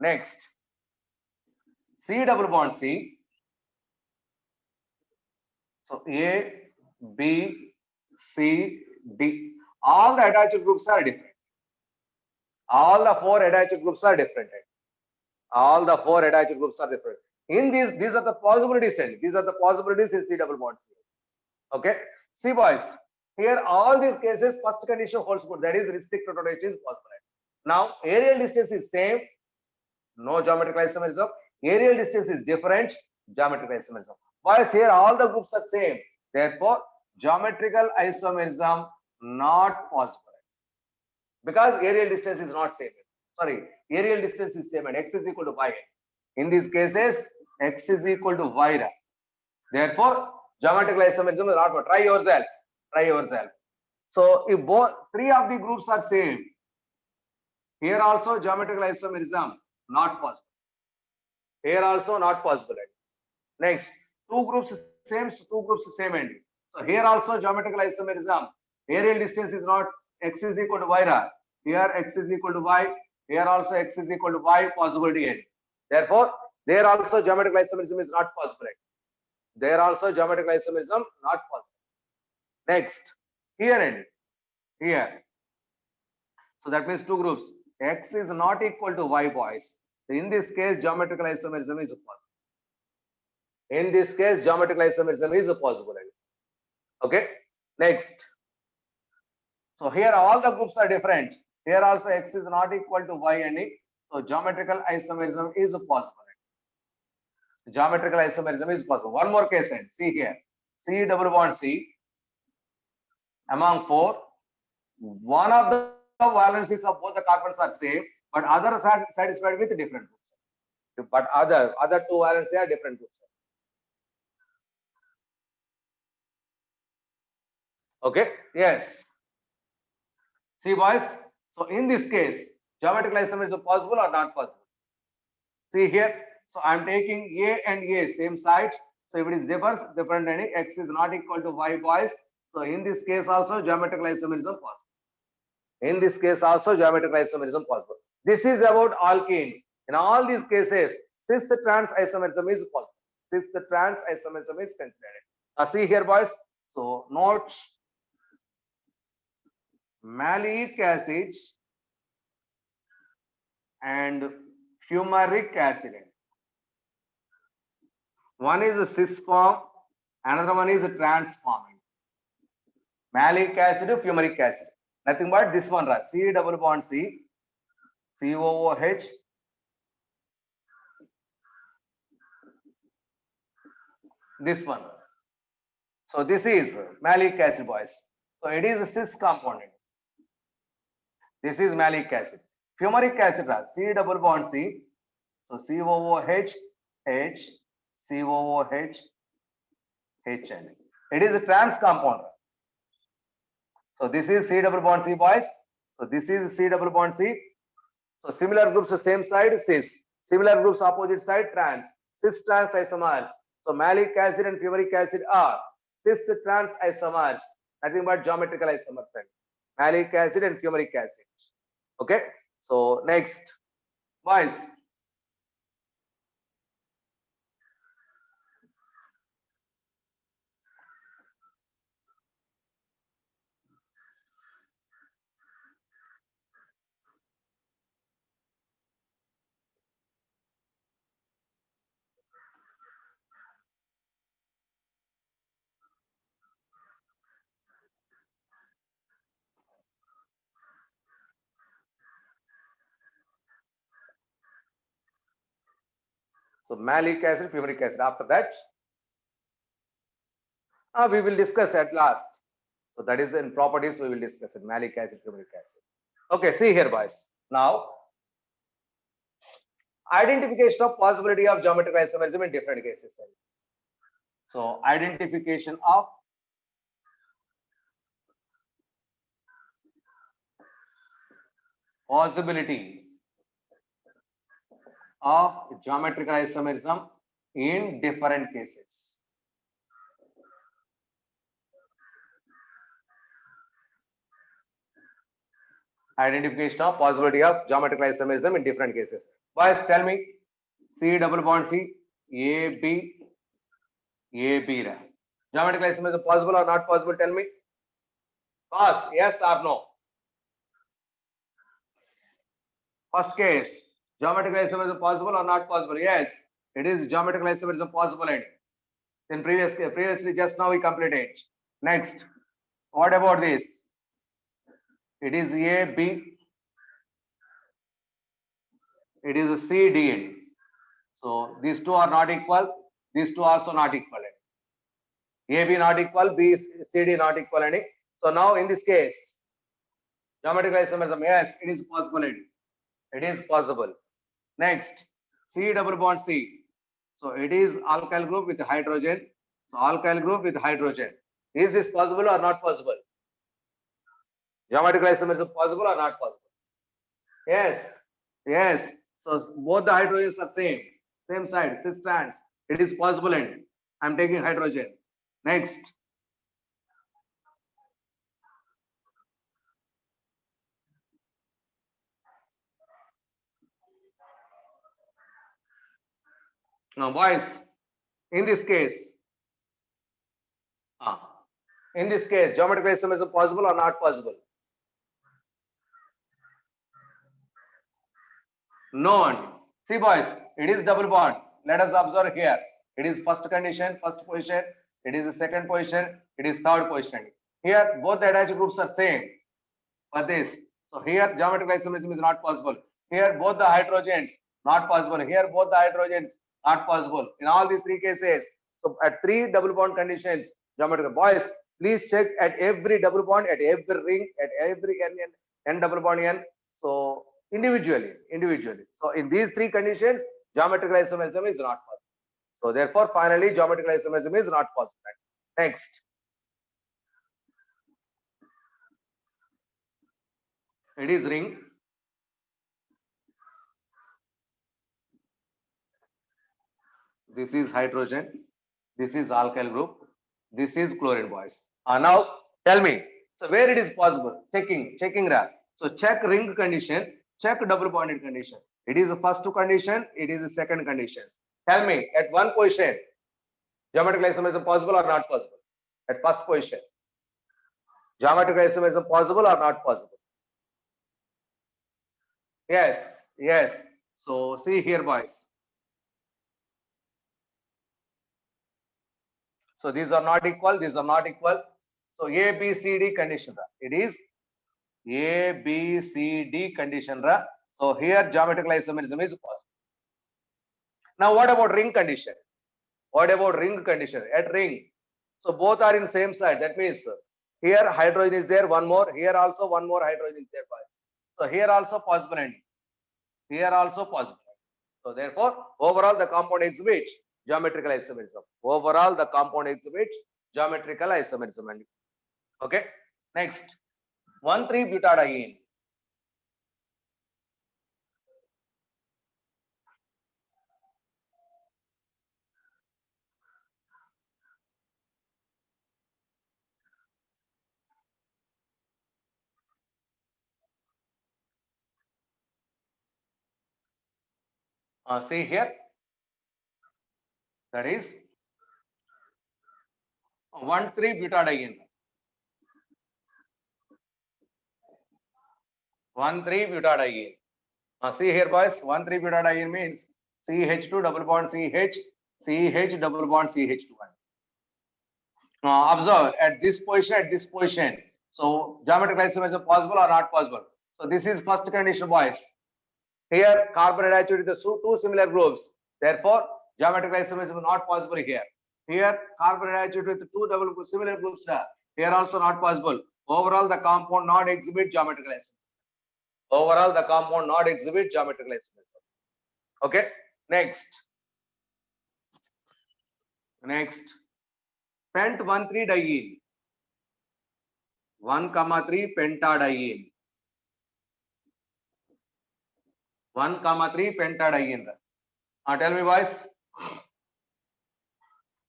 Next, C double bond C. So A, B, C, D. All the attached groups are different. All the 4 attached groups are different. All the 4 attached groups are different. In these are the possibilities. These are the possibilities in C double bond C. Okay. See, boys. Here, all these cases, first condition holds good. That is, restricted rotation is possible. Now, aerial distance is same. No geometrical isomerism. Aerial distance is different. Geometrical isomerism. Boys, here all the groups are same. Therefore, geometrical isomerism not possible. Because aerial distance is not same. Sorry, aerial distance is same and x is equal to y. In these cases, x is equal to y. Therefore, geometrical isomerism is not possible. Try yourself. Try yourself. So, if both 3 of the groups are same, here also geometrical isomerism not possible. Here also not possible. Next, 2 groups same, 2 groups same end. So here also geometrical isomerism. Aerial distance is not x is equal to y. Here x is equal to y. Here also x is equal to y. Possibility end. Therefore, there also geometrical isomerism is not possible. There also geometrical isomerism not possible. Next, here end. Here. So that means 2 groups. X is not equal to y, boys. In this case, geometrical isomerism is possible. In this case, geometrical isomerism is possible. Okay. Next. So here all the groups are different. Here also x is not equal to y and e. So geometrical isomerism is possible. Geometrical isomerism is possible. One more case and see here. C double bond C. Among 4, one of the valencies of both the carbons are same, but others are satisfied with different groups. But other 2 valencies are different groups. Okay. Yes. See, boys. So in this case, geometrical isomerism is possible or not possible? See here. So I'm taking A and A same side. So if it is different and x is not equal to y, boys. So in this case also geometrical isomerism possible. In this case also geometrical isomerism possible. This is about alkenes. In all these cases, cis trans isomerism is possible. Cis trans isomerism is considered. Now see here, boys. So note malic acid and fumaric acid. One is a cis form, another one is a trans form. Malic acid, fumaric acid. Nothing but this one, C double bond C, COOH. This one. So this is malic acid, boys. So it is a cis component. This is malic acid. Fumaric acid, C double bond C. So COOH, H, COOH, HN. It is a trans compound. So this is C double bond C, boys. So this is C double bond C. So similar groups the same side, cis. Similar groups opposite side, trans. Cis trans isomers. So malic acid and fumaric acid are cis trans isomers. Nothing but geometrical isomers. Malic acid and fumaric acid. Okay. So next, boys. So malic acid, fumaric acid. After that, we will discuss at last. So that is in properties we will discuss it. Malic acid, fumaric acid. Okay, see here, boys. Now, identification of possibility of geometric isomerism in different cases. So identification of possibility of geometrical isomerism in different cases. Identification of possibility of geometrical isomerism in different cases. Boys, tell me, C double bond C, AB, AB. Geometrical isomerism possible or not possible? Tell me. Fast, yes or no? First case, geometrical isomerism possible or not possible? Yes, it is geometrical isomerism possible. And in previously just now we completed. Next, what about this? It is A, B. It is a C, D. So these two are not equal. These two also not equal. AB not equal, B, C, D not equal. So now in this case, geometrical isomerism, yes, it is possible. It is possible. Next, C double bond C. So it is alkyl group with hydrogen. So alkyl group with hydrogen. Is this possible or not possible? Geometrical isomerism possible or not possible? Yes. Yes. So both the hydrogens are same side, cis trans. It is possible. And I'm taking hydrogen. Next. Now, boys, in this case, geometrical isomerism possible or not possible? No. See, boys, it is double bond. Let us observe here. It is first condition, first position. It is the second position. It is third position. Here, both the attached groups are same. For this, so here geometrical isomerism is not possible. Here, both the hydrogens not possible. Here, both the hydrogens not possible. In all these three cases, so at three double bond conditions, geometrical. Boys, please check at every double bond, at every ring, at every n double bond n. So individually. So in these three conditions, geometrical isomerism is not possible. So therefore, finally, geometrical isomerism is not possible. Next. It is ring. This is hydrogen. This is alkyl group. This is chlorine, boys. Now tell me. So where it is possible? Checking that. So check ring condition. Check double bonded condition. It is the first condition. It is the second condition. Tell me at one position, geometrical isomerism possible or not possible? At first position, geometrical isomerism possible or not possible? Yes. So see here, boys. So these are not equal. So A, B, C, D condition. It is A, B, C, D condition. So here geometrical isomerism is possible. Now what about ring condition? At ring? So both are in same side. That means here hydrogen is there, one more. Here also one more hydrogen is there. So here also possible. Here also possible. So therefore, overall the compound exhibits geometrical isomerism. Overall the compound exhibits geometrical isomerism. Okay. Next, 1,3-butadiene. See here, that is 1,3-butadiene. 1,3-butadiene. See here, boys. 1,3-butadiene means CH2 double bond CH, CH double bond CH2. Observe at this position. So geometrical isomerism possible or not possible? So this is first condition, boys. Here carbon attached with the two similar groups. Therefore, geometrical isomerism is not possible here. Here carbon attached with two similar groups. Here also not possible. Overall, the compound not exhibit geometrical isomerism. Overall, the compound not exhibit geometrical isomerism. Okay. Next. Pent 1,3-diene. 1,3 pentadiene. 1,3 pentadiene. Tell me, boys.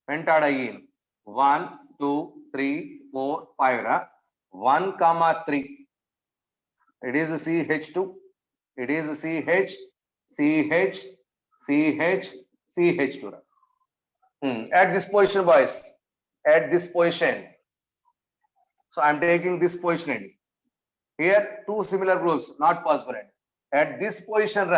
Pentadiene. 1, 2, 3, 4, 5. 1,3. It is CH2. It is CH, CH, CH, CH2. At this position, boys. At this position. So I'm taking this position. Here, two similar groups, not possible. At this position,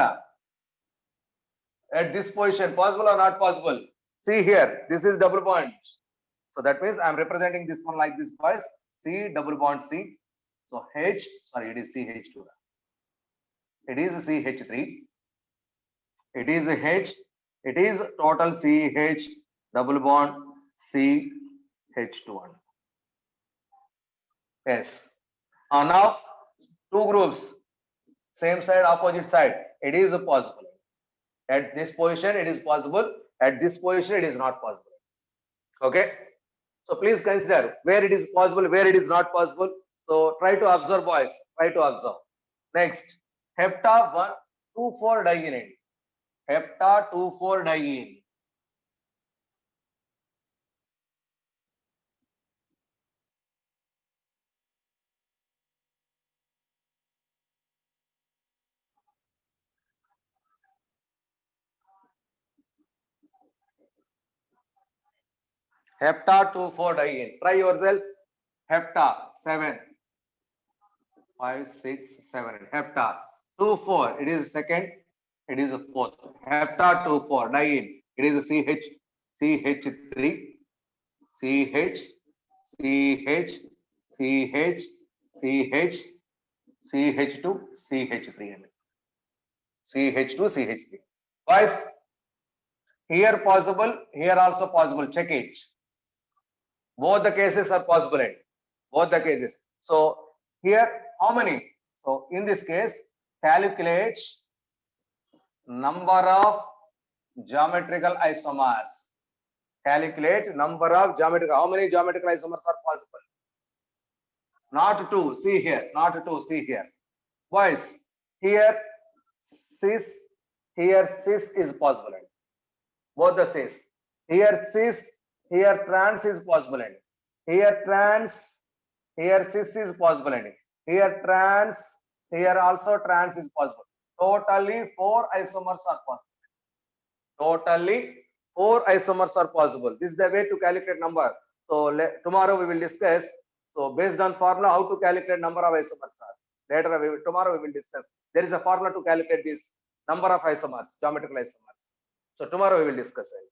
possible or not possible? See here, this is double bond. So that means I'm representing this one like this, boys. C double bond C. So H, sorry, it is CH2. It is CH3. It is H. It is total CH double bond CH2. Yes. Now two groups, same side, opposite side. It is possible. At this position, it is possible. At this position, it is not possible. Okay. So please consider where it is possible, where it is not possible. So try to observe, boys. Try to observe. Next, hepta 1,2,4-diene. Hepta 2,4-diene. Hepta 2,4-diene. Try yourself. Hepta 7, 5, 6, 7. Hepta 2,4. It is second. It is a fourth. Hepta 2,4-diene. It is a CH, CH3, CH, CH, CH, CH, CH2, CH3. CH2, CH3. Guys, here possible, here also possible. Check it. Both the cases are possible. Both the cases. So here, how many? So in this case, calculate number of geometrical isomers. Calculate number of geometrical. How many geometrical isomers are possible? Not two. See here. Not two. See here. Boys, here cis. Here cis is possible. Both the cis. Here cis. Here trans is possible. Here trans. Here cis is possible. Here trans. Here also trans is possible. Totally 4 isomers are possible. Totally 4 isomers are possible. This is the way to calculate number. So tomorrow we will discuss. So based on formula, how to calculate number of isomers are. Later, tomorrow we will discuss. There is a formula to calculate this number of isomers, geometrical isomers. So tomorrow we will discuss it.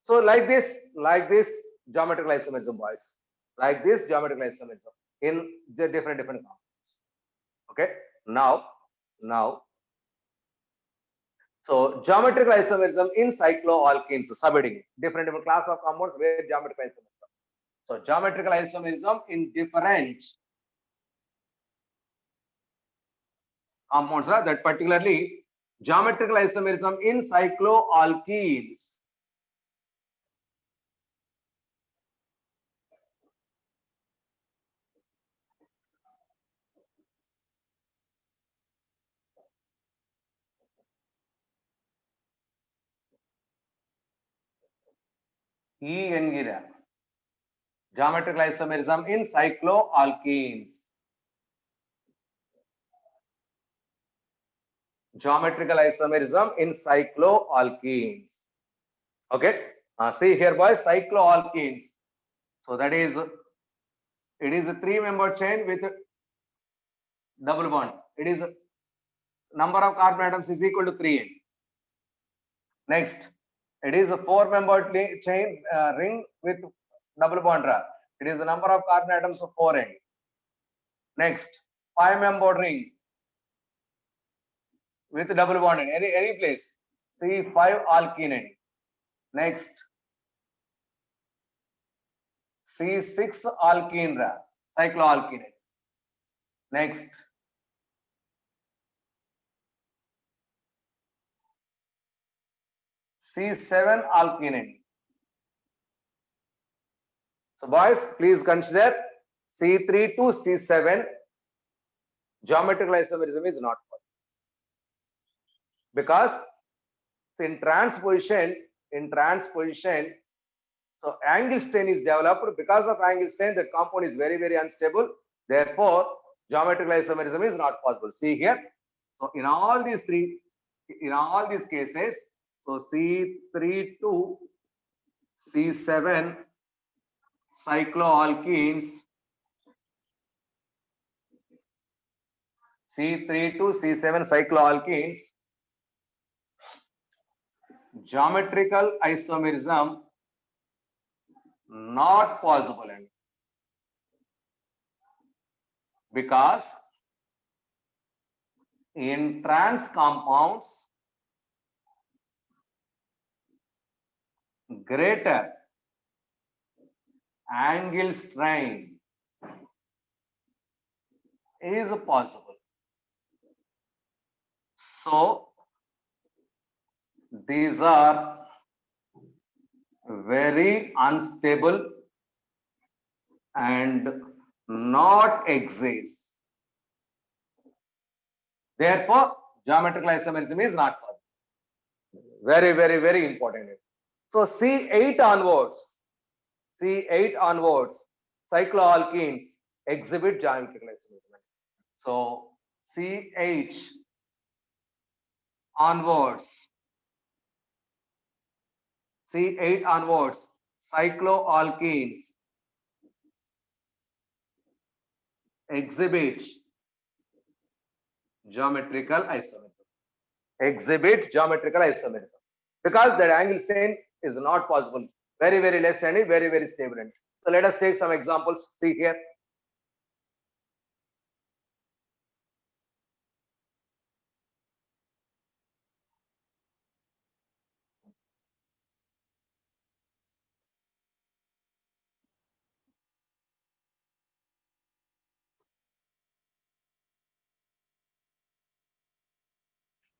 So like this geometrical isomerism, boys. Like this geometrical isomerism in the different compounds. Okay. Now. So geometrical isomerism in cycloalkenes, subheading, different class of compounds where geometrical isomerism. So geometrical isomerism in different compounds that particularly geometrical isomerism in cycloalkenes. Geometrical isomerism in cycloalkenes. Geometrical isomerism in cycloalkenes. Okay. See here, boys, cycloalkenes. So that is, it is a 3-member chain with double bond. It is number of carbon atoms is equal to 3n. Next, it is a 4-member chain ring with double bond. It is the number of carbon atoms of 4n. Next, 5-member ring with double bond in any place. C5 alkene. Next, C6 alkene, cycloalkene. Next, C7 alkene. So boys, please consider C3 to C7 geometrical isomerism is not possible because in transposition, so angle strain is developed. Because of angle strain, the compound is very, very unstable. Therefore, geometrical isomerism is not possible. See here. So in all these cases, so C3 to C7 cycloalkenes, C3 to C7 cycloalkenes, geometrical isomerism not possible, because in trans compounds greater angle strain is possible. So these are very unstable and not exist. Therefore, geometrical isomerism is not possible. Very, very, very important. So C8 onwards, cycloalkenes exhibit geometrical isomerism. So CH onwards, C8 onwards, cycloalkenes exhibit geometrical isomerism. Because that angle strain is not possible. Very, very less and very, very stable. So let us take some examples. See here.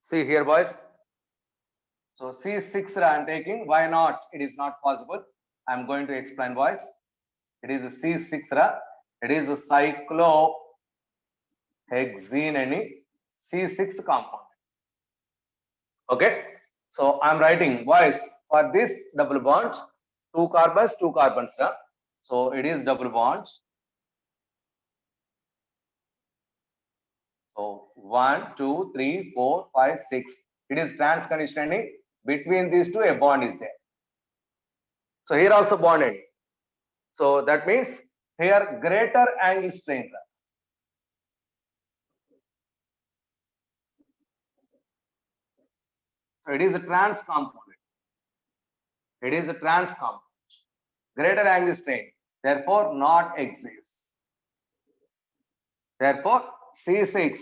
See here, boys. So C6 I am taking. Why not? It is not possible. I am going to explain, boys. It is a C6. It is a cyclohexene C6 compound. Okay. So I am writing, boys, for this double bonds, 2 carbons. So it is double bonds. So 1, 2, 3, 4, 5, 6. It is trans conditioning. Between these two, a bond is there. So here also bonded. So that means here greater angle strain. So it is a trans component. Greater angle strain. Therefore, not exists. Therefore, C6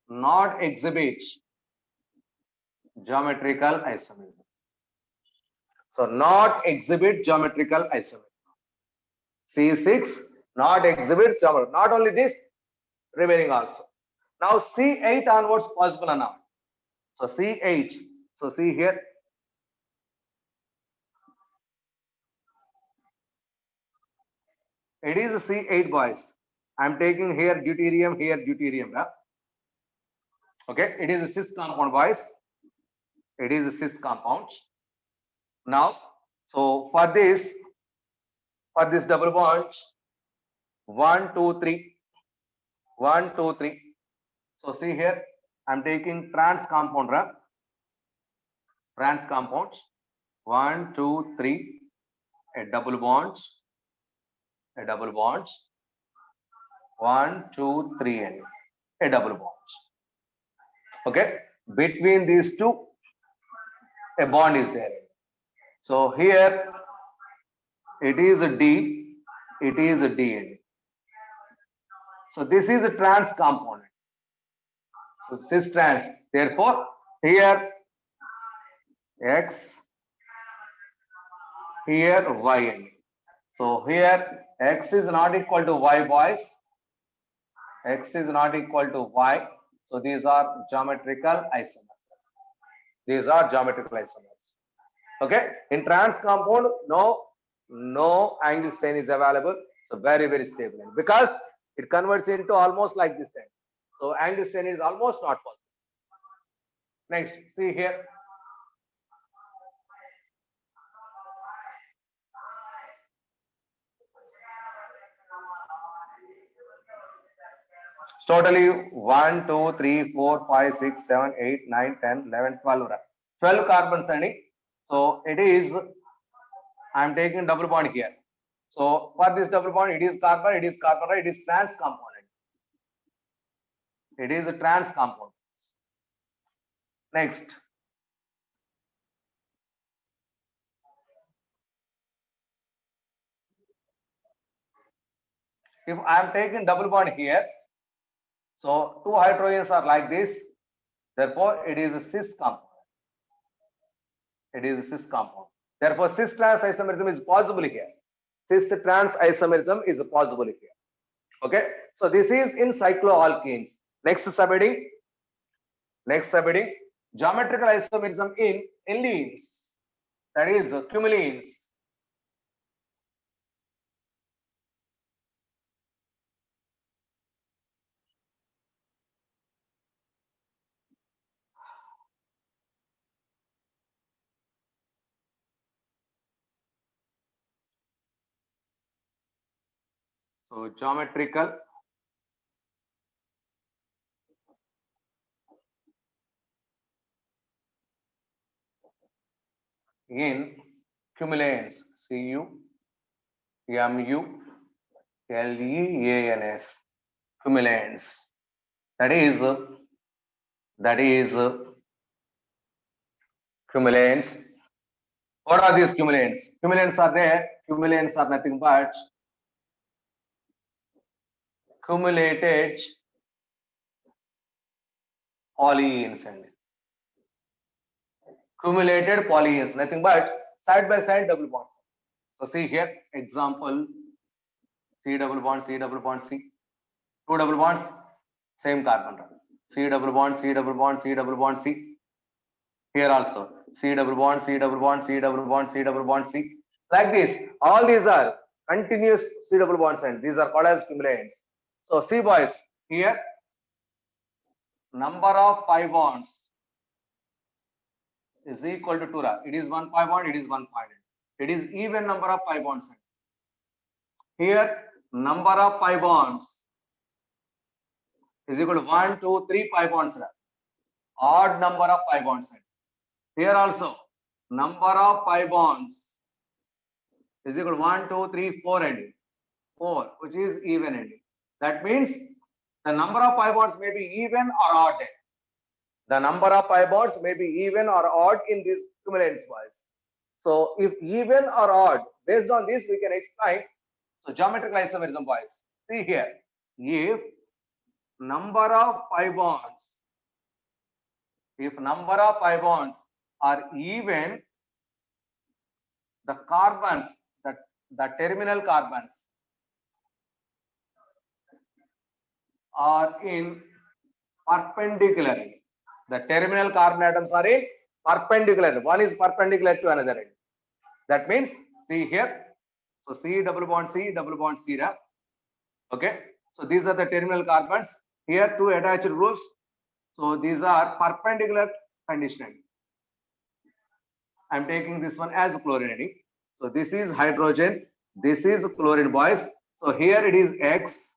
not exhibit geometrical isomerism. So not exhibit geometrical isomerism. C6 not exhibits geometry. Not only this, remaining also. Now C8 onwards possible enough. So CH. So see here. It is a C8 boys. I'm taking here deuterium, here deuterium. Yeah? Okay, it is a cis compound boys. It is a cis compound. Now, so for this double bond, 1, 2, 3, 1, 2, 3. So see here, I'm taking trans compound, right? Trans compounds. 1, 2, 3, a double bond, a double bond. 1, 2, 3, and a double bond. Okay, between these two, a bond is there. So here it is a D, it is a D. So this is a trans component. So cis trans. Therefore, here X, here Y. So here X is not equal to Y, boys. X is not equal to Y. So these are geometrical isomers. These are geometrical isomers. Okay. In trans compound, no angstone is available. So very, very stable. Because it converts into almost like this end. So angstone is almost not possible. Next, see here. Totally 1, 2, 3, 4, 5, 6, 7, 8, 9, 10, 11, 12. 12 carbons. So it is, I am taking double bond here. So for this double bond, it is carbon, it is carbon, it is trans component. It is a trans component. Next. If I am taking double bond here, so two hydrogens are like this. Therefore, it is a cis compound. It is a cis compound. Therefore, cis trans isomerism is possible here. Cis trans isomerism is possible here. Okay. So this is in cycloalkenes. Next subheading. Next subheading. Geometrical isomerism in alenes. That is cumulines. So geometrical in cumulanes. CUMULEANS. Cumulanes. That is cumulanes. What are these cumulanes? Cumulanes are there. Cumulanes are nothing but cumulated polyenes. Cumulated polyenes, nothing but side by side double bonds. So see here, example, C double bond, C double bond, C. Two double bonds, same carbon. C double bond, C double bond, C double bond, C. Here also, C double bond, C double bond, C double bond, C double bond, C. Like this, all these are continuous C double bonds and these are called as cumulanes. So see boys, here, number of pi bonds is equal to 2. It is 1 pi bond, it is 1 pi bond. It is even number of pi bonds. Here, number of pi bonds is equal to 1, 2, 3 pi bonds. Odd number of pi bonds. Here also, number of pi bonds is equal to 1, 2, 3, 4 and 4, which is even ending. That means the number of pi bonds may be even or odd. The number of pi bonds may be even or odd in these cumulanes boys. So if even or odd, based on this we can explain. So geometrical isomerism boys. See here, if number of pi bonds, are even, the carbons, the terminal carbons are in perpendicularly. The terminal carbon atoms are in perpendicular. One is perpendicular to another end. That means see here. So C double bond C. Okay. So these are the terminal carbons. Here two attached groups. So these are perpendicular conditioning. I'm taking this one as chlorine. So this is hydrogen. This is chlorine, boys. So here it is X.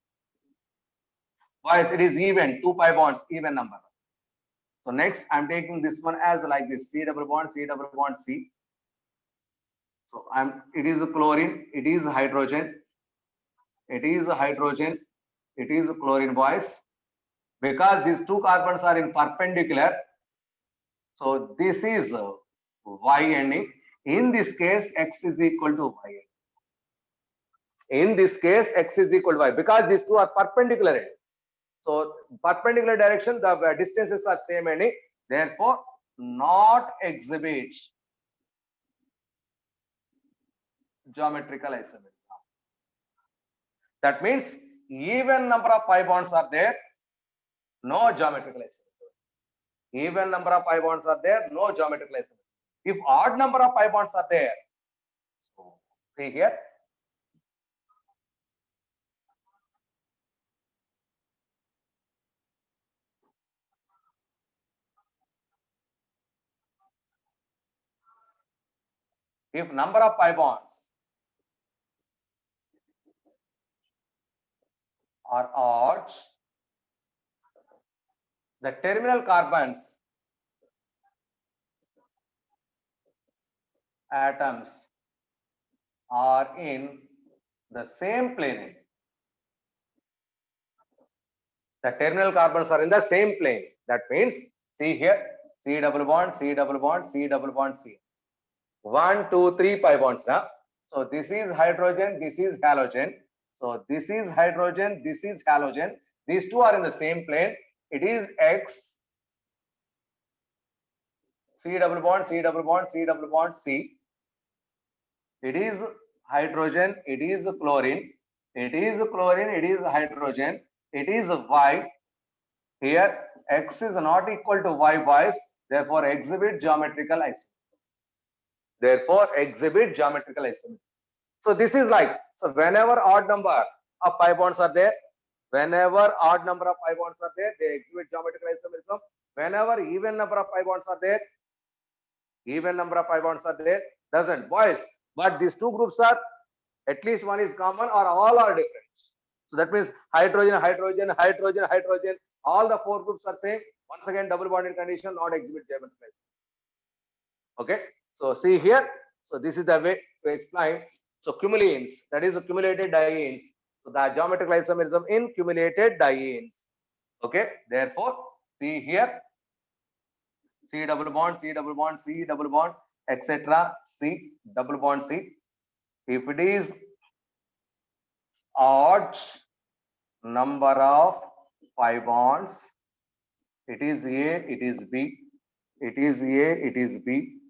Boys, it is even 2 pi bonds, even number. So next, I'm taking this one as like this: C double bond C. So it is a chlorine. It is hydrogen. It is chlorine, boys. Because these two carbons are in perpendicular. So this is Y ending. In this case, X is equal to Y. In this case, X is equal to Y because these two are perpendicular. So perpendicular direction, the distances are same ending. Therefore, not exhibit geometrical isomerism. That means even number of pi bonds are there, no geometrical isomerism. Even number of pi bonds are there, no geometrical isomerism. If odd number of pi bonds are there, so see here. If number of pi bonds are odd, the terminal carbons atoms are in the same plane. The terminal carbons are in the same plane. That means, see here, C double bond, C double bond, C double bond, C. 1, 2, 3 pi bonds now. So this is hydrogen, this is halogen. So this is hydrogen, this is halogen. These two are in the same plane. It is X, C double bond, C double bond, C double bond, C. It is hydrogen, it is chlorine, it is chlorine, it is hydrogen, it is Y. Here X is not equal to Y, boys. Therefore, exhibit geometrical isomerism. So this is like, so whenever odd number of pi bonds are there, they exhibit geometrical isomerism. Whenever even number of pi bonds are there, doesn't, boys. But these two groups are, at least one is common or all are different. So that means hydrogen, all the four groups are same. Once again, double bonded condition, not exhibit geometrical. Okay. So see here. So this is the way to explain. So cumulines, that is accumulated dienes. So the geometrical isomerism in cumulated dienes. Okay. Therefore, see here. C double bond, C double bond, C double bond, etc. C double bond C. If it is odd number of pi bonds, it is A, it is B, it is A, it is B.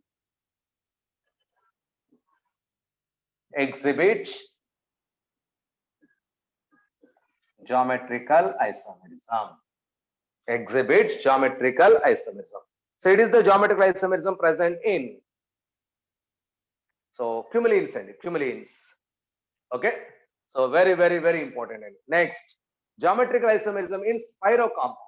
Exhibit geometrical isomerism. Exhibit geometrical isomerism. So it is the geometrical isomerism present in. So cumulines. Okay. So very important. Next, geometrical isomerism in spirocompounds.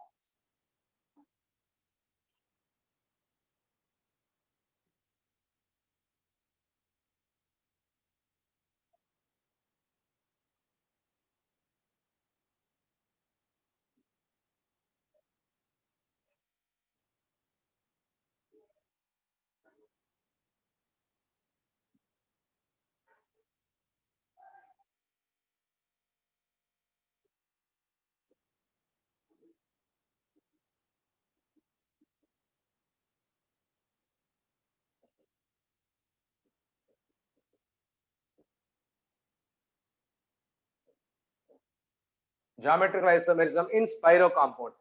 Geometrical isomerism in spirocompounds.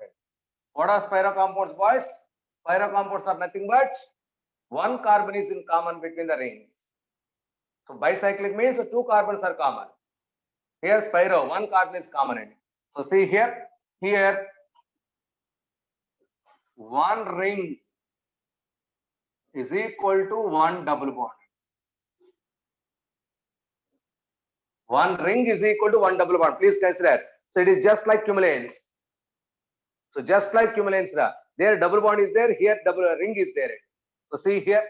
What are spirocompounds, boys? Spirocompounds are nothing but one carbon is in common between the rings. So bicyclic means two carbons are common. Here spiro, one carbon is common in it. So see here one ring is equal to one double bond. One ring is equal to one double bond. Please consider. So it is just like cumulants. So just like cumulants, there double bond is there. Here double ring is there. So see here.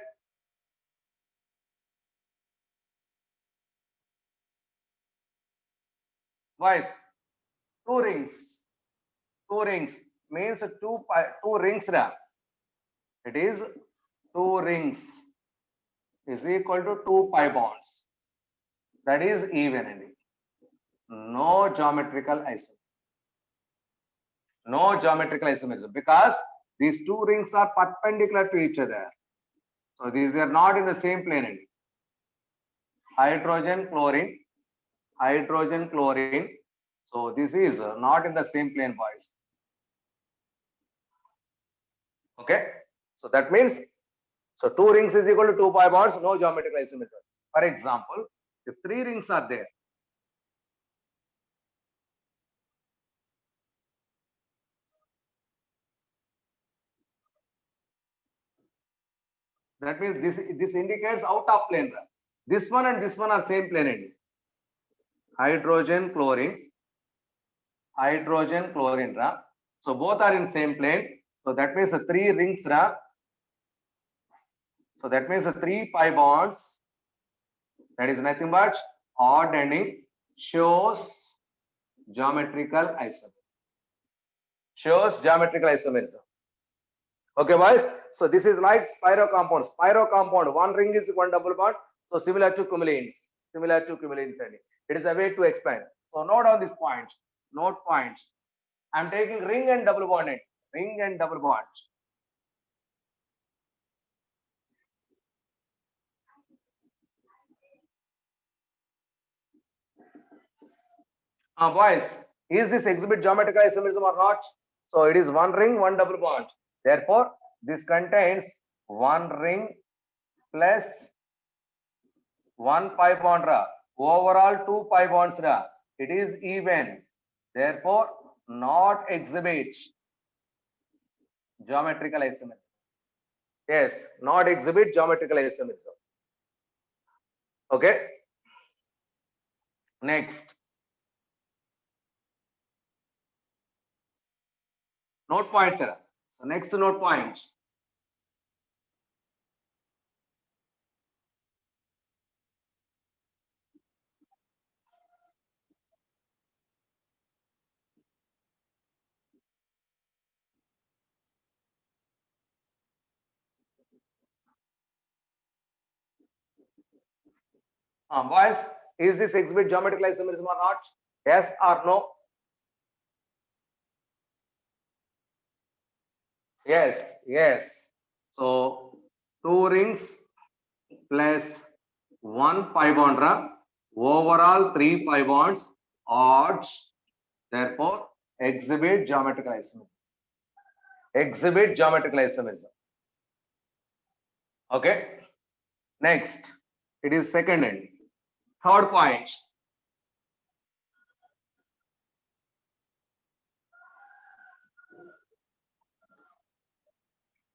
Boys, two rings. Two rings means two rings. It is two rings is equal to two pi bonds. That is even. No geometrical isomerism. No geometrical isomerism because these two rings are perpendicular to each other. So these are not in the same plane. Hydrogen, chlorine, hydrogen, chlorine. So this is not in the same plane, boys. Okay. So that means, so two rings is equal to two pi bonds, no geometrical isomerism. For example, if three rings are there, that means this indicates out of plane. This one and this one are same plane. Hydrogen, chlorine, hydrogen, chlorine. So both are in same plane. So that means three rings. So that means three pi bonds. That is nothing but odd ending shows geometrical isomerism. Shows geometrical isomerism. Okay, boys. So this is like spiro compound. Spiro compound. One ring is one double bond. So similar to cumulines. Similar to cumulines. It is a way to explain. So note down this point. Note point. I'm taking ring and double bond. Ring and double bond. Boys, is this exhibit geometrical isomerism or not? So it is one ring, one double bond. Therefore, this contains one ring plus one pi bond. Overall, two pi bonds. It is even. Therefore, not exhibit geometrical isomerism. Yes, not exhibit geometrical isomerism. Okay. Next. Note points. So next note point. Boys, is this exhibit geometrical isomerism or not? Yes or no? Yes, yes. So two rings plus one pi bond. Overall three pi bonds odds. Therefore, exhibit geometrical isomerism. Exhibit geometrical isomerism. Okay. Next, it is second end. Third point.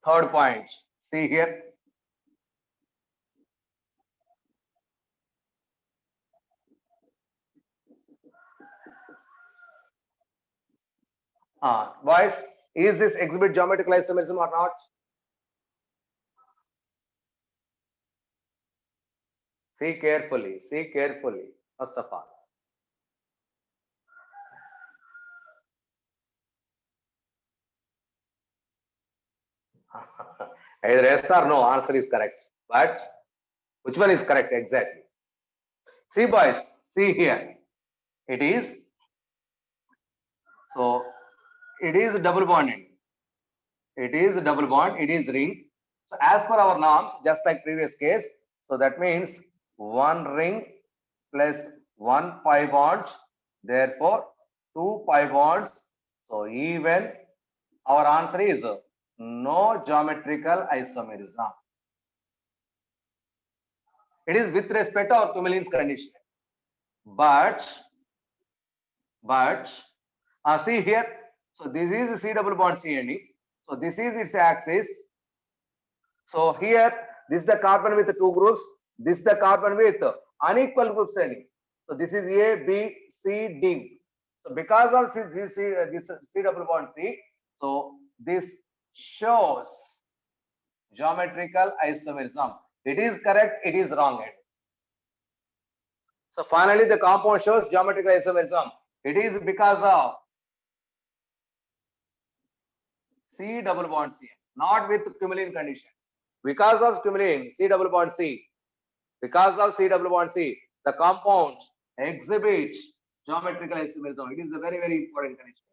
Third point. See here. Boys, is this exhibit geometrical isomerism or not? See carefully. See carefully. First of all. Either yes or no, answer is correct. But which one is correct exactly? See, boys, see here. It is, so it is double bonding. It is double bond, it is ring. So as per our norms, just like previous case, so that means one ring plus one pi bond, therefore two pi bonds. So even our answer is no geometrical isomerism. It is with respect to our Thomeline's condition. But see here, so this is C double bond C and E. So this is its axis. So here, this is the carbon with two groups. This is the carbon with unequal groups. So this is A, B, C, D. So because of this C double bond C, so this shows geometrical isomerism. It is correct, it is wrong. So finally, the compound shows geometrical isomerism. It is because of C double bond C, not with cumulin conditions. Because of cumulin, C double bond C, because of C double bond C, the compound exhibits geometrical isomerism. It is a very, very important condition.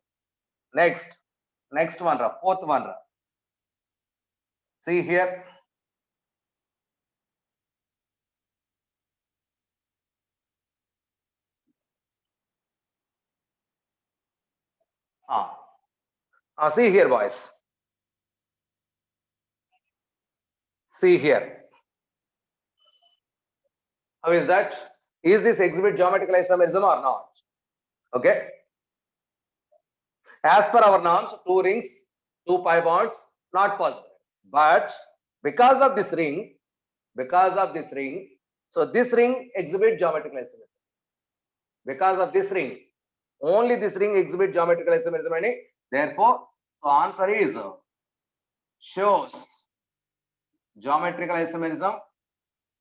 Next one, fourth one. See here. See here, boys. See here. How is that? Is this exhibit geometrical isomerism or not? Okay. As per our norms, 2 rings, 2 pi bonds, not possible. But because of this ring, so this ring exhibits geometrical isomerism. Because of this ring, only this ring exhibits geometrical isomerism. Therefore, the answer is shows geometrical isomerism.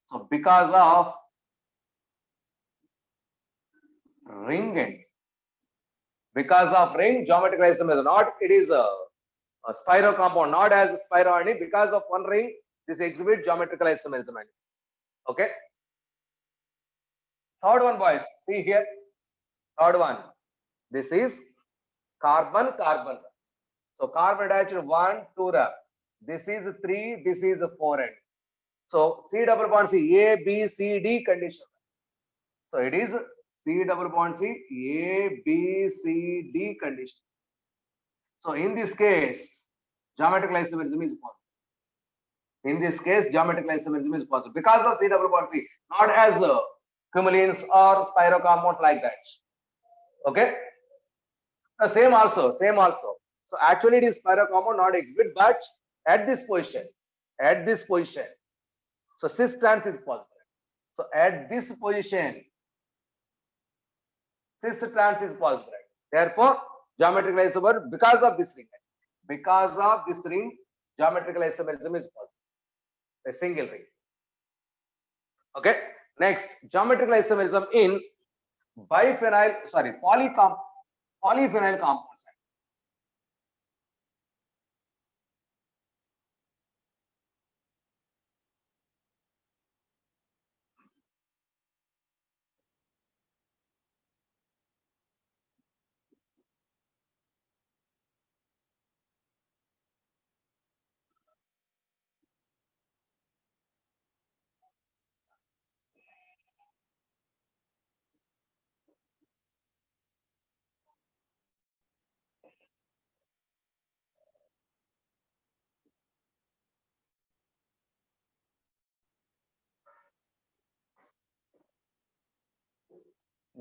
So because of ring end, because of ring, geometrical isomerism, not it is a spiro compound, not as a spiro, because of one ring, this exhibits geometrical isomerism. Okay. Third one, boys. See here. Third one. This is carbon. So carbon attached 1, 2. This is 3. This is 4. So C double bond C, A, B, C, D condition. So it is C double bond C, A, B, C, D condition. So in this case, geometrical isomerism is possible. In this case, geometrical isomerism is possible because of C double bond C, not as cumulins or spiro compounds like that. Okay. Same also. So actually, it is spiro compound, not exhibit, but at this position. So cis trans is possible. So at this position, cis trans is possible. Therefore, geometrical isomerism because of this ring. Geometrical isomerism is possible. A single ring. Okay. Next, geometrical isomerism in polyphenol compounds.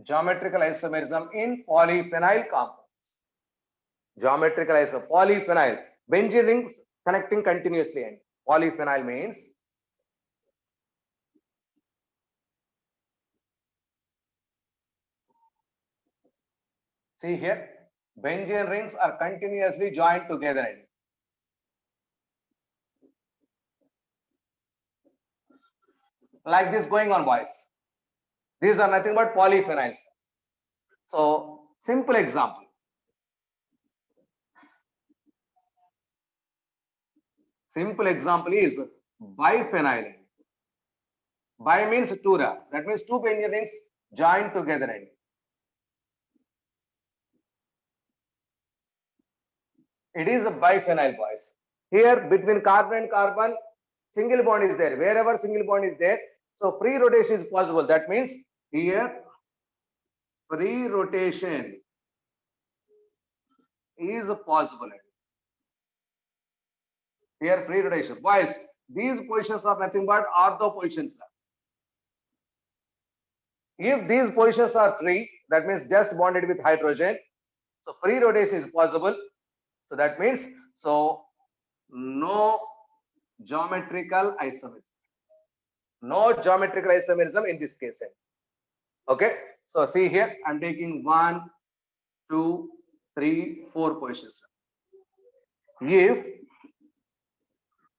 Geometrical isomerism in polyphenol compounds. Polyphenol. Benzene rings connecting continuously. And polyphenol means see here, benzene rings are continuously joined together. Like this going on, boys. These are nothing but polyphenols. So, simple example. Simple example is biphenyl. Bi means 2. That means 2 benzene rings joined together. It is a biphenyl, boys. Here between carbon and carbon, single bond is there. Wherever single bond is there, so free rotation is possible. That means here free rotation is possible. Here free rotation. Boys, these positions are nothing but ortho positions. If these positions are free, that means just bonded with hydrogen. So free rotation is possible. So that means, so no geometrical isomerism. No geometrical isomerism in this case. Okay. So see here, I'm taking 1, 2, 3, 4 positions. If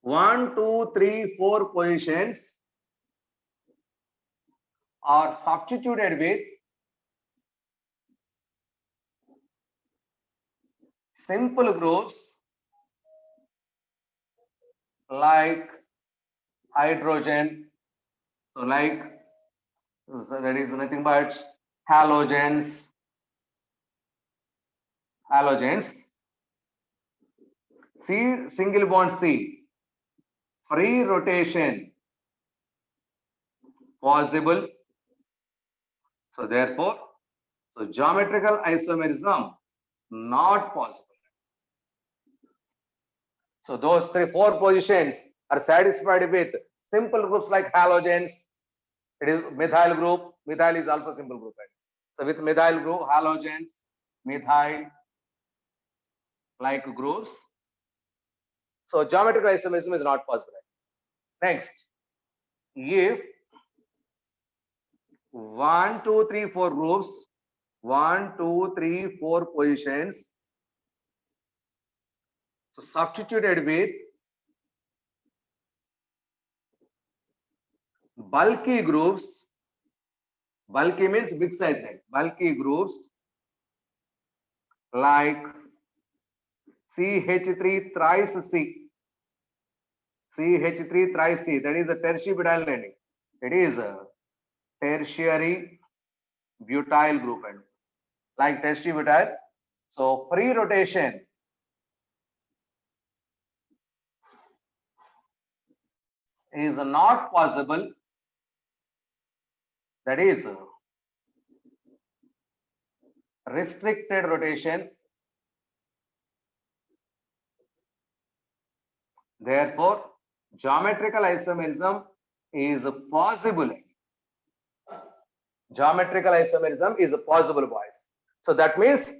1, 2, 3, 4 positions are substituted with simple groups like hydrogen, so like, so that is nothing but halogens. C, single bond C, free rotation possible. So therefore, so geometrical isomerism not possible. So those 4 positions are satisfied with simple groups like halogens. It is methyl group. Methyl is also simple group. So with methyl group, halogens, methyl like groups. So geometrical isomerism is not possible. Next, if 1, 2, 3, 4 groups, 1, 2, 3, 4 positions, so substituted with bulky groups. Bulky means big size, bulky groups like CH3 thrice C. CH3 thrice C, that is a tertiary butyl ending. It is a tertiary butyl group, and like tertiary butyl. So free rotation is not possible. That is restricted rotation. Therefore, geometrical isomerism is possible. Geometrical isomerism is possible, boys. So that means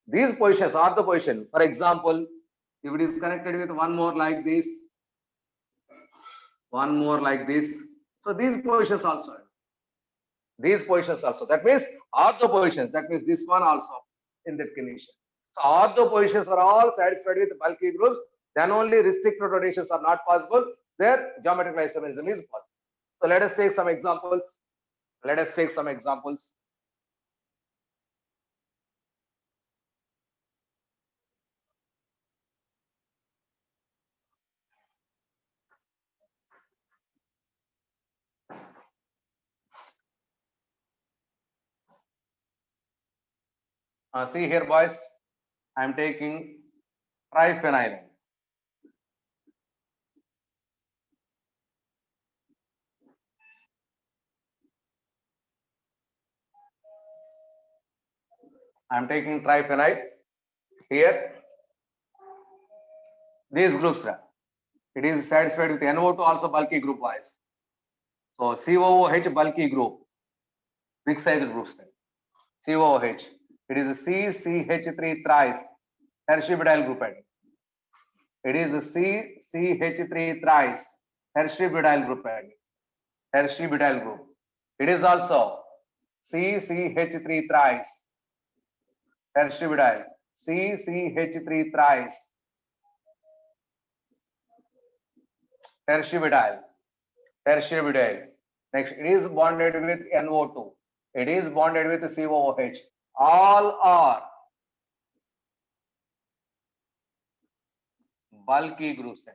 these positions are the position. For example, if it is connected with one more like this, one more like this. So these positions also. These positions also. That means ortho positions. That means this one also in that condition. So ortho positions are all satisfied with bulky groups. Then only restricted rotations are not possible. There, geometrical isomerism is possible. So let us take some examples. Let us take some examples. See here, boys. I am taking triphenyl. I am taking triphenyl here. These groups, it is satisfied with NO2 also bulky group wise. So COOH bulky group, big size groups. COOH. It is CCH3 thrice tertiary butyl group. It is CCH3 thrice tertiary butyl group. Tertiary butyl group. It is also CCH3 thrice tertiary butyl. CCH3 thrice tertiary butyl. Tertiary butyl. Next, it is bonded with NO2. It is bonded with COOH. All are bulky groups.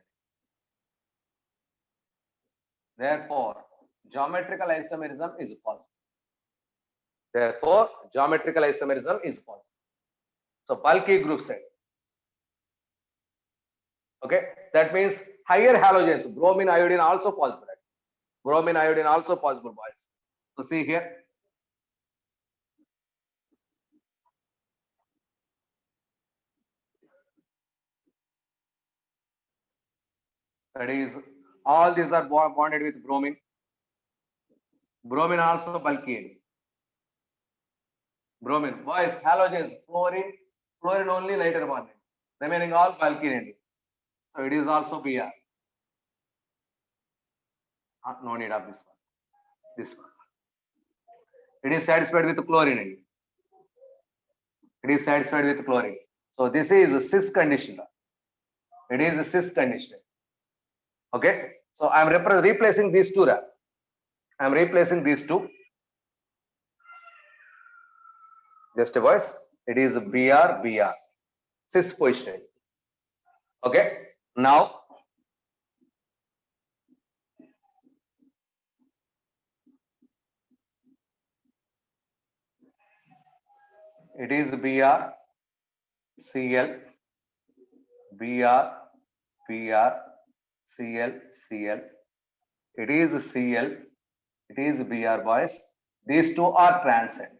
Therefore, geometrical isomerism is possible. Therefore, geometrical isomerism is possible. So bulky group set. Okay, that means higher halogens, bromine, iodine also possible. Bromine, iodine also possible, boys. So see here. That is, all these are bonded with bromine. Bromine also bulky. Bromine, boys, halogens, fluorine only lighter bonded. Remaining all bulky. So it is also Br. No need of this one. This one. It is satisfied with chlorine again. It is satisfied with chlorine. So this is a cis condition. It is a cis condition. Okay. So I am replacing these two. I am replacing these two. Just a voice. It is Br, cis position. Okay. Now it is Br, Cl, Br, Cl, Cl. It is Cl. It is Br, boys. These two are transient.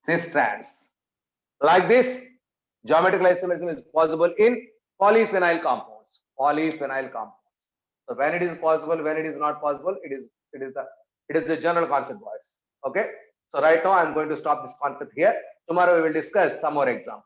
Cis trans. Like this, geometrical isomerism is possible in polyphenyl compounds. Polyphenyl compounds. So when it is possible, when it is not possible, it is the general concept, boys. Okay. So right now I'm going to stop this concept here. Tomorrow we will discuss some more examples.